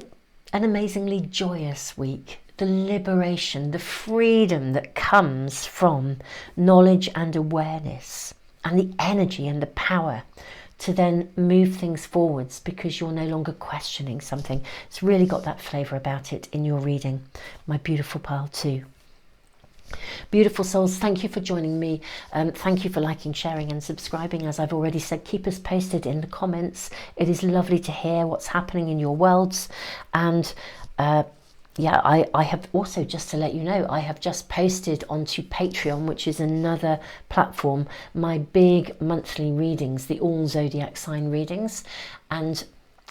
an amazingly joyous week. The liberation, the freedom that comes from knowledge and awareness, and the energy and the power to then move things forwards, because you're no longer questioning something. It's really got that flavour about it in your reading, my beautiful pile 2. Beautiful souls, thank you for joining me. Thank you for liking, sharing and subscribing. As I've already said, keep us posted in the comments. It is lovely to hear what's happening in your worlds. And yeah, I have also, just to let you know, I have just posted onto Patreon, which is another platform, my big monthly readings, the all zodiac sign readings. And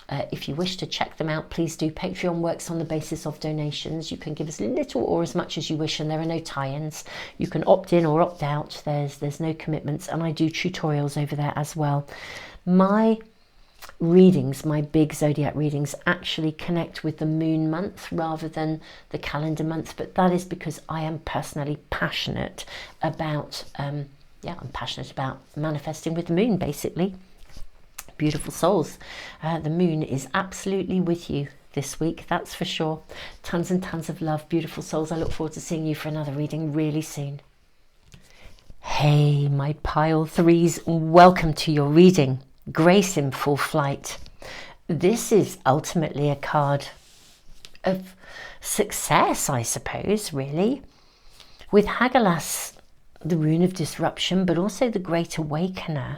if you wish to check them out, please do. Patreon works on the basis of donations. You can give as little or as much as you wish, and there are no tie-ins. You can opt in or opt out. There's no commitments, and I do tutorials over there as well. My readings, my big zodiac readings, actually connect with the moon month rather than the calendar month, but that is because I am personally passionate about I'm passionate about manifesting with the moon, basically. Beautiful souls, the moon is absolutely with you this week, that's for sure. Tons and tons of love, beautiful souls. I look forward to seeing you for another reading really soon. Hey, my pile 3s, welcome to your reading. Grace in full flight. This is ultimately a card of success, I suppose, really. With Hagalaz, the rune of disruption, but also the Great Awakener.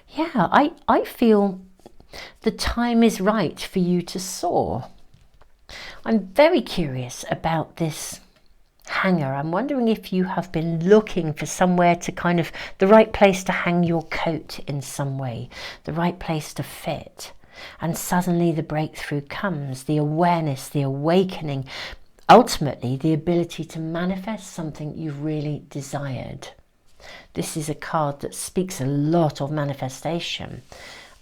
Yeah, I feel the time is right for you to soar. I'm very curious about this hanger. I'm wondering if you have been looking for somewhere to kind of, the right place to hang your coat in some way, the right place to fit. And suddenly the breakthrough comes, the awareness, the awakening, ultimately the ability to manifest something you've really desired. This is a card that speaks a lot of manifestation.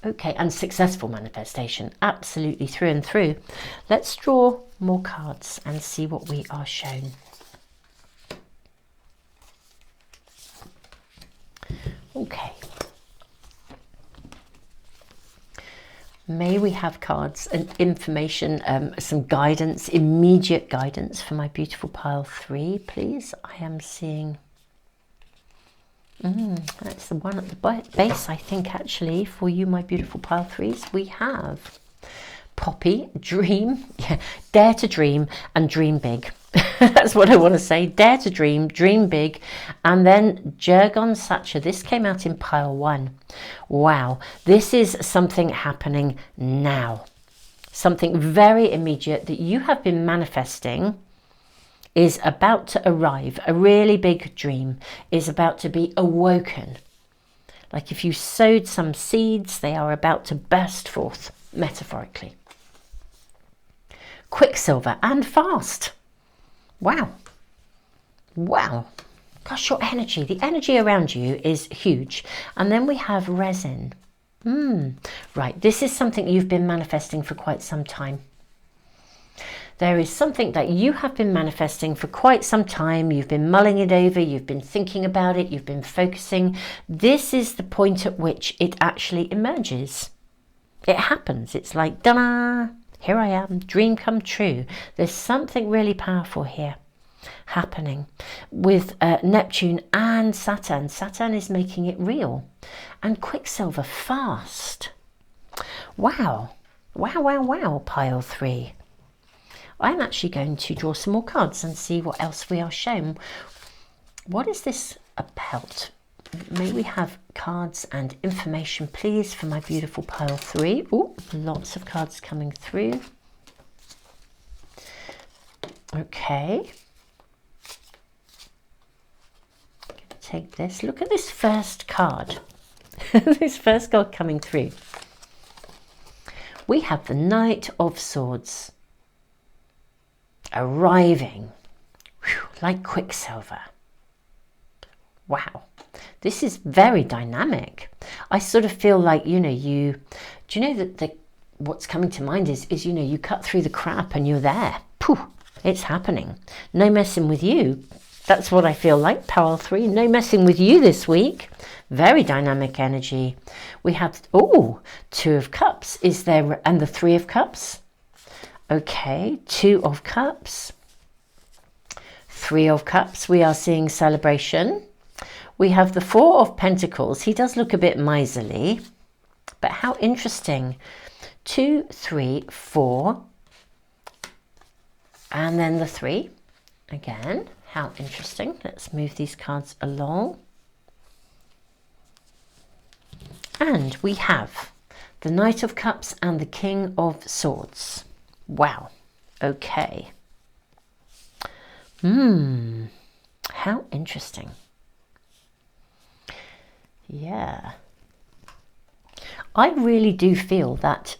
Okay, and successful manifestation, absolutely through and through. Let's draw more cards and see what we are shown. Okay. May we have cards and information, some guidance, immediate guidance for my beautiful pile 3, please. I am seeing... that's the one at the base, I think, actually, for you, my beautiful pile 3s. We have Poppy, dream, yeah, dare to dream and dream big. That's what I want to say. Dare to dream, dream big. And then Jurgon Satcher. This came out in pile 1. Wow, this is something happening now. Something very immediate that you have been manifesting is about to arrive. A really big dream is about to be awoken. Like if you sowed some seeds, they are about to burst forth, metaphorically. Quicksilver and fast. Wow. Wow. Gosh, your energy, the energy around you is huge. And then we have resin. Right, this is something you've been manifesting for quite some time. There is something that you have been manifesting for quite some time. You've been mulling it over. You've been thinking about it. You've been focusing. This is the point at which it actually emerges. It happens. It's like, da-da, here I am, dream come true. There's something really powerful here happening with Neptune and Saturn. Saturn is making it real. And Quicksilver, fast. Wow. Wow, wow, wow, pile 3. I'm actually going to draw some more cards and see what else we are shown. What is this about? may we have cards and information, please, for my beautiful pile 3. Oh, lots of cards coming through. Okay. Take this. Look at this first card. This first card coming through. We have the Knight of Swords arriving. Whew, like quicksilver. Wow, this is very dynamic. I sort of feel like, you know, do you know that what's coming to mind is, you know, you cut through the crap and you're there. Pooh, it's happening. No messing with you. That's what I feel like, pile 3. No messing with you this week. Very dynamic energy. We have, oh, 2 of Cups. Is there, and the 3 of Cups. Okay, 2 of Cups. 3 of Cups. We are seeing celebration. We have the 4 of Pentacles. He does look a bit miserly, but how interesting. 2, 3, 4, and then the 3 again. How interesting. Let's move these cards along. And we have the Knight of Cups and the King of Swords. Wow. Okay. How interesting. Yeah. I really do feel that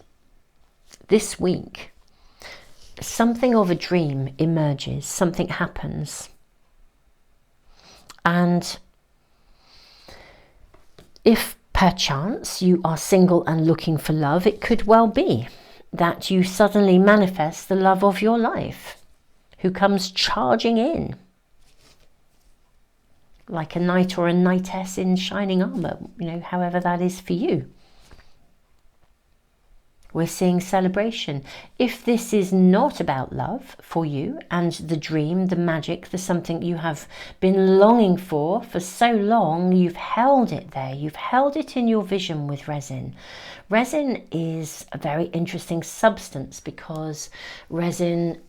this week something of a dream emerges, something happens. And if perchance you are single and looking for love, it could well be that you suddenly manifest the love of your life, who comes charging in like a knight or a knightess in shining armor, you know, however that is for you. We're seeing celebration. If this is not about love for you and the dream, the magic, the something you have been longing for so long, you've held it there. You've held it in your vision with resin. Resin is a very interesting substance because resin,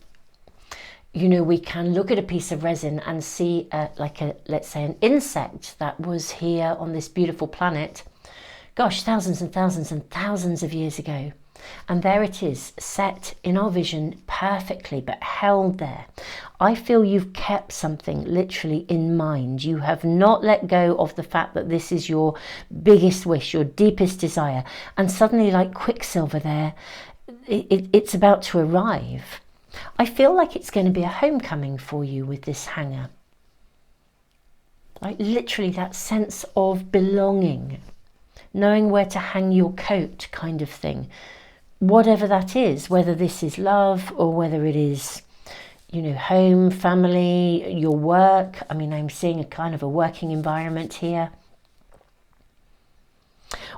you know, we can look at a piece of resin and see let's say an insect that was here on this beautiful planet, gosh, thousands and thousands and thousands of years ago. And there it is, set in our vision perfectly, but held there. I feel you've kept something literally in mind. You have not let go of the fact that this is your biggest wish, your deepest desire. And suddenly, like quicksilver there, it's about to arrive. I feel like it's going to be a homecoming for you with this hanger. Like literally that sense of belonging, knowing where to hang your coat kind of thing. Whatever that is, whether this is love or whether it is, you know, home, family, your work. I mean, I'm seeing a kind of a working environment here.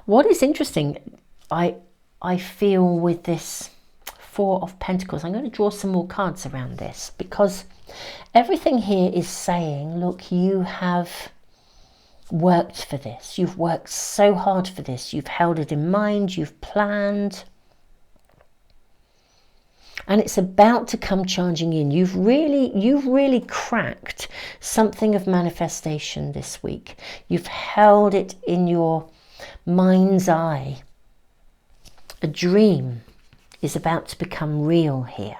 What is interesting, I feel with this 4 of Pentacles, I'm going to draw some more cards around this because everything here is saying, look, you have worked for this. You've worked so hard for this. You've held it in mind. You've planned. And it's about to come charging in. You've really cracked something of manifestation this week. You've held it in your mind's eye. A dream is about to become real here.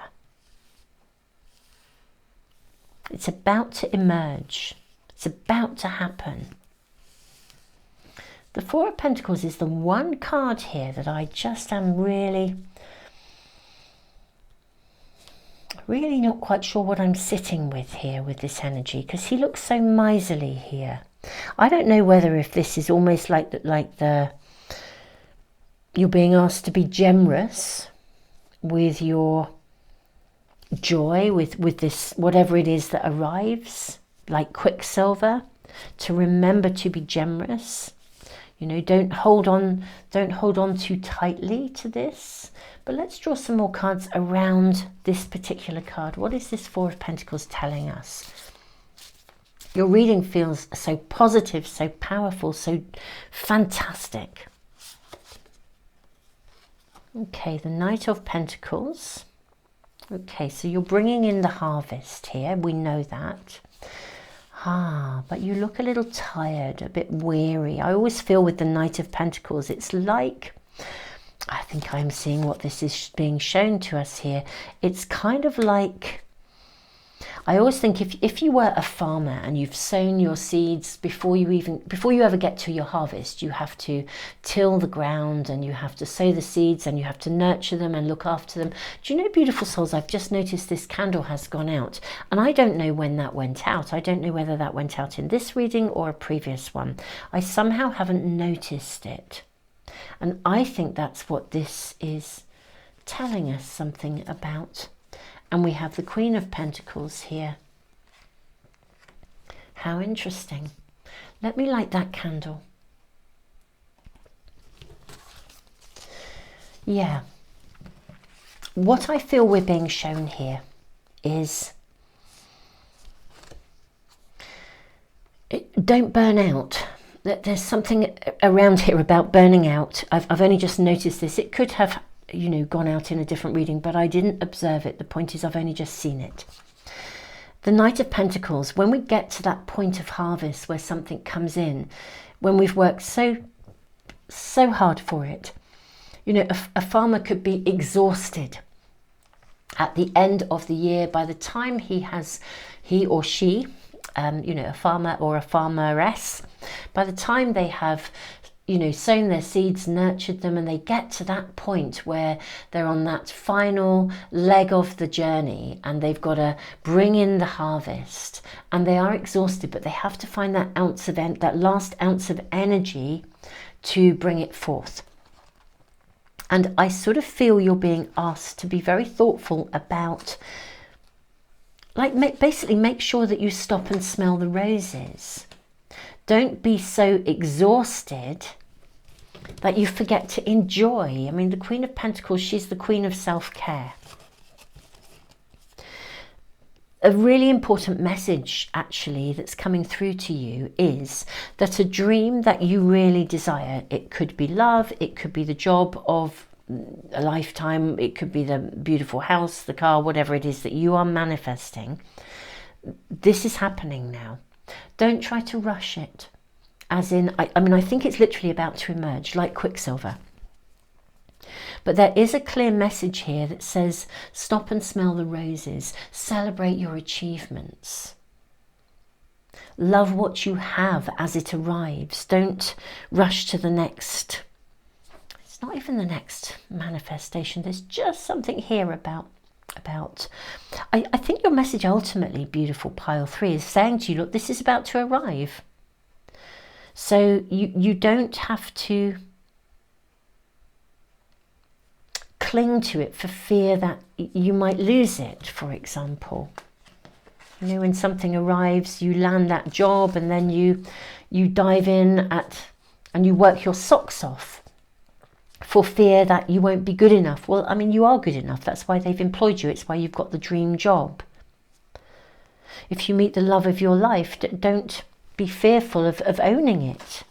It's about to emerge. It's about to happen. The 4 of Pentacles is the one card here that I just am really not quite sure what I'm sitting with here with this energy, because he looks so miserly here. I don't know whether if this is almost like you're being asked to be generous with your joy, with this whatever it is that arrives, like quicksilver, to remember to be generous. You know, don't hold on too tightly to this. But let's draw some more cards around this particular card. What is this 4 of Pentacles telling us? Your reading feels so positive, so powerful, so fantastic. Okay, the Knight of Pentacles. Okay, so you're bringing in the harvest here. We know that. But you look a little tired, a bit weary. I always feel with the Knight of Pentacles, it's like, I think I'm seeing what this is being shown to us here. It's kind of like, I always think if you were a farmer and you've sown your seeds before you ever get to your harvest, you have to till the ground and you have to sow the seeds and you have to nurture them and look after them. Do you know, beautiful souls, I've just noticed this candle has gone out, and I don't know when that went out. I don't know whether that went out in this reading or a previous one. I somehow haven't noticed it. And I think that's what this is telling us something about. And we have the Queen of Pentacles here. How interesting. Let me light that candle. Yeah. What I feel we're being shown here is don't burn out. There's something around here about burning out. I've only just noticed this. It could have, you know, gone out in a different reading, but I didn't observe it. The point is, I've only just seen it. The Knight of Pentacles, when we get to that point of harvest where something comes in, when we've worked so hard for it, you know, a farmer could be exhausted at the end of the year. By the time he or she, you know, a farmer or a farmeress, by the time they have, you know, sown their seeds, nurtured them, and they get to that point where they're on that final leg of the journey and they've got to bring in the harvest, and they are exhausted, but they have to find that last ounce of energy to bring it forth. And I sort of feel you're being asked to be very thoughtful about, like, basically make sure that you stop and smell the roses. Don't be so exhausted that you forget to enjoy. I mean, the Queen of Pentacles, she's the Queen of self-care. A really important message, actually, that's coming through to you is that a dream that you really desire, it could be love, it could be the job of a lifetime, it could be the beautiful house, the car, whatever it is that you are manifesting. This is happening now. Don't try to rush it. As in, I mean, I think it's literally about to emerge like quicksilver. But there is a clear message here that says, stop and smell the roses. Celebrate your achievements. Love what you have as it arrives. Don't rush to the next. It's not even the next manifestation. There's just something here about I think your message ultimately, beautiful pile 3, is saying to you, look, this is about to arrive. So you don't have to cling to it for fear that you might lose it, for example. You know, when something arrives, you land that job and then you dive in and you work your socks off for fear that you won't be good enough. Well, I mean, you are good enough. That's why they've employed you. It's why you've got the dream job. If you meet the love of your life, don't be fearful of owning it.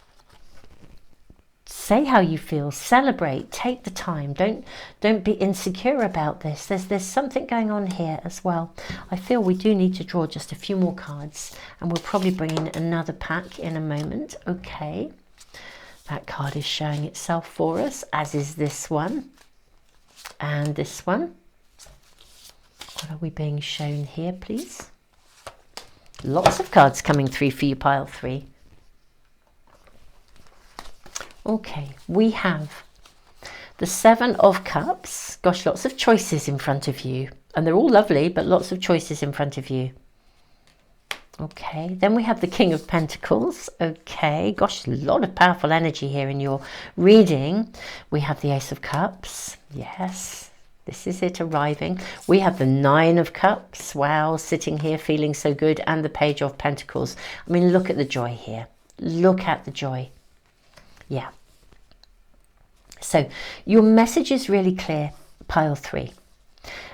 Say how you feel, celebrate, take the time. Don't be insecure about this. There's something going on here as well. I feel we do need to draw just a few more cards, and we'll probably bring in another pack in a moment. Okay, that card is showing itself for us, as is this one and this one. What are we being shown here, please? Lots of cards coming through for you, pile 3. Okay, we have the 7 of Cups. Gosh, lots of choices in front of you. And they're all lovely, but lots of choices in front of you. Okay, then we have the King of Pentacles. Okay, gosh, a lot of powerful energy here in your reading. We have the Ace of Cups. Yes. This is it arriving. We have the 9 of Cups. Wow, sitting here feeling so good. And the Page of Pentacles. I mean, look at the joy here. Look at the joy. Yeah. So your message is really clear, pile 3.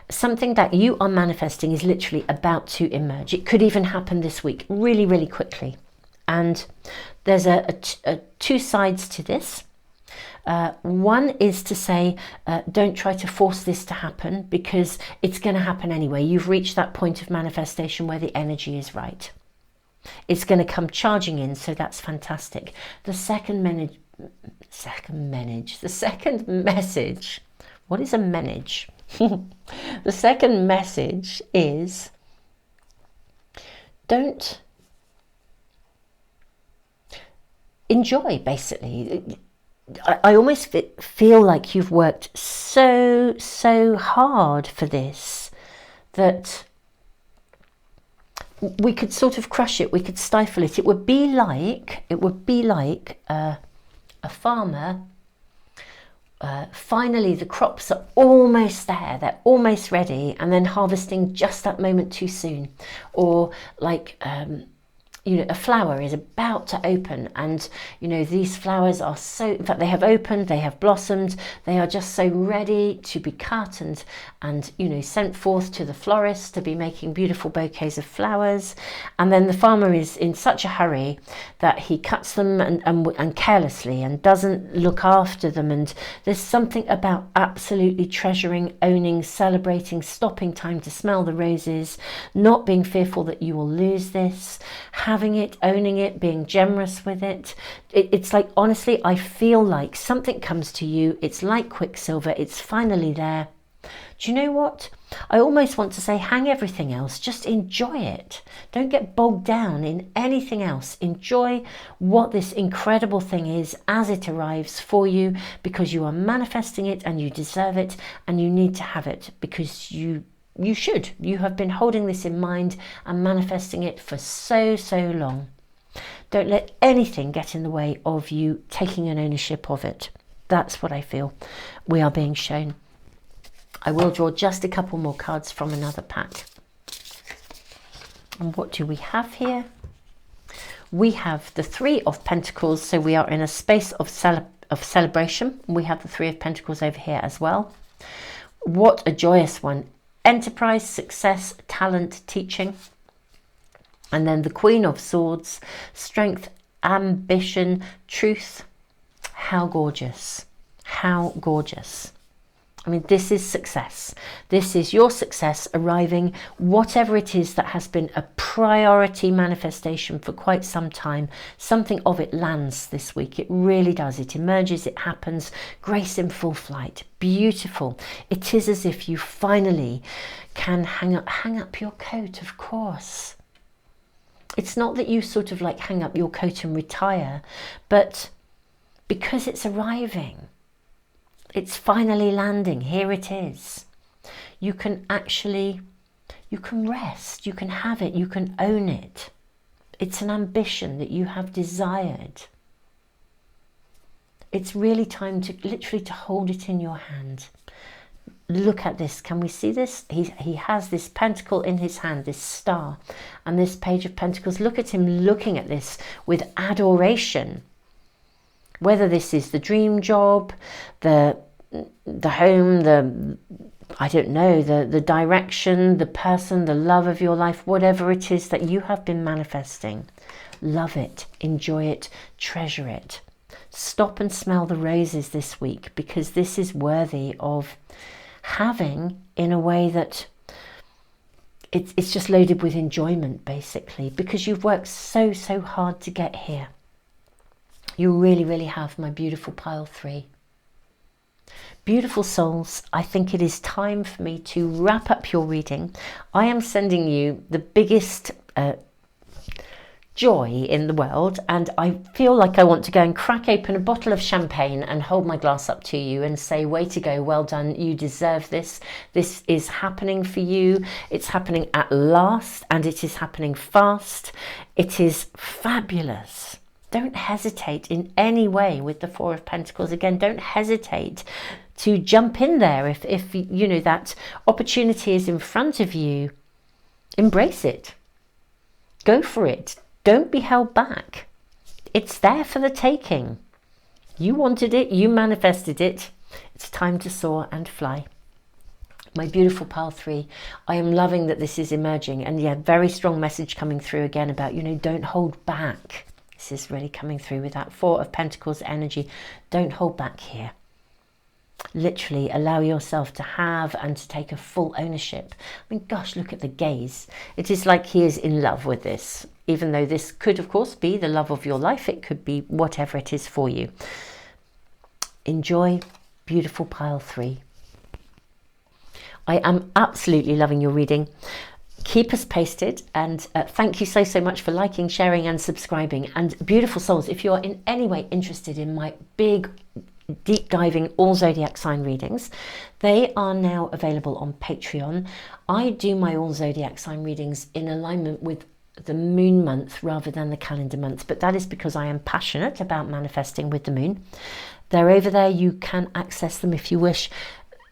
Something that you are manifesting is literally about to emerge. It could even happen this week, really, really quickly. And there's two sides to this. One is to say, don't try to force this to happen, because it's going to happen anyway. You've reached that point of manifestation where the energy is right. It's going to come charging in, so that's fantastic. The second message, what is a message? The second message is, don't enjoy, basically. I almost feel like you've worked so hard for this that we could sort of crush it, we could stifle it. It would be like a farmer. Finally the crops are almost there, they're almost ready, and then harvesting just that moment too soon. Or like you know, a flower is about to open, and you know, these flowers are so, in fact they have opened, they have blossomed, they are just so ready to be cut and you know, sent forth to the florist to be making beautiful bouquets of flowers. And then the farmer is in such a hurry that he cuts them and carelessly, and doesn't look after them. And there's something about absolutely treasuring, owning, celebrating, stopping time to smell the roses, not being fearful that you will lose this, having it, owning it, being generous with it. It's like, honestly, I feel like something comes to you, it's like quicksilver, it's finally there. Do you know what? I almost want to say, hang everything else, just enjoy it. Don't get bogged down in anything else. Enjoy what this incredible thing is as it arrives for you, because you are manifesting it and you deserve it, and you need to have it because you should. You have been holding this in mind and manifesting it for so long. Don't let anything get in the way of you taking an ownership of it. That's what I feel we are being shown. I will draw just a couple more cards from another pack. And what do we have here? We have the Three of Pentacles, so we are in a space of celebration. We have the Three of Pentacles over here as well. What a joyous one. Enterprise, success, talent, teaching. And then the Queen of Swords, strength, ambition, truth. How gorgeous. How gorgeous. I mean, this is success. This is your success arriving, whatever it is that has been a priority manifestation for quite some time. Something of it lands this week. It really does. It emerges, it happens. Grace in full flight. Beautiful. It is as if you finally can hang up your coat, of course. It's not that you sort of like hang up your coat and retire, but because it's arriving. It's finally landing. Here it is. You can actually, you can rest, you can have it, you can own it. It's an ambition that you have desired. It's really time to literally to hold it in your hand. Look at this. Can we see this? He has this pentacle in his hand, this star, and this Page of Pentacles. Look at him looking at this with adoration. Whether this is the dream job, the home, I don't know, the direction, the person, the love of your life, whatever it is that you have been manifesting. Love it, enjoy it, treasure it. Stop and smell the roses this week, because this is worthy of having in a way that it's just loaded with enjoyment, basically, because you've worked so hard to get here. You really have, my beautiful pile 3. Beautiful souls, I think it is time for me to wrap up your reading. I am sending you the biggest joy in the world, and I feel like I want to go and crack open a bottle of champagne and hold my glass up to you and say, way to go, well done, you deserve this. This is happening for you. It's happening at last, and it is happening fast. It is fabulous. Don't hesitate in any way with the Four of Pentacles. Again, don't hesitate to jump in there. If you know that opportunity is in front of you, embrace it. Go for it. Don't be held back. It's there for the taking. You wanted it, you manifested it. It's time to soar and fly. My beautiful pile 3, I am loving that this is emerging. And yeah, very strong message coming through again about, you know, don't hold back. This is really coming through with that Four of Pentacles energy. Don't hold back here. Literally allow yourself to have and to take a full ownership. I mean, gosh, look at the gaze. It is like he is in love with this. even though this could, of course, be the love of your life. It could be whatever it is for you. Enjoy. Beautiful pile 3. I am absolutely loving your reading. Keep us posted, and thank you so much for liking, sharing and subscribing. And beautiful souls, if you're in any way interested in my big deep diving all zodiac sign readings, they are now available on Patreon. I do my all zodiac sign readings in alignment with the moon month rather than the calendar month, but that is because I am passionate about manifesting with the moon. They're over there. You can access them if you wish.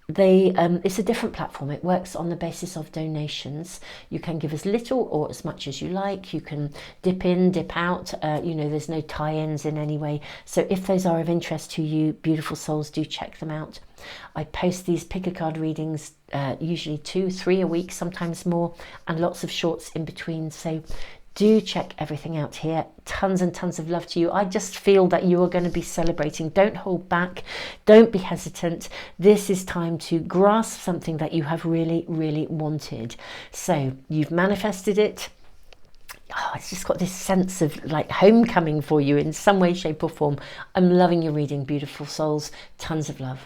It's a different platform. It works on the basis of donations. You can give as little or as much as you like. You can dip in, dip out. There's no tie-ins in any way. So if those are of interest to you, beautiful souls, do check them out. I post these pick a card readings usually 2-3 a week, sometimes more, and lots of shorts in between. So do check everything out here. Tons and tons of love to you. I just feel that you are going to be celebrating. Don't hold back. Don't be hesitant. This is time to grasp something that you have really, really wanted. So you've manifested it. Oh, it's just got this sense of like homecoming for you in some way, shape or form. I'm loving your reading, beautiful souls. Tons of love.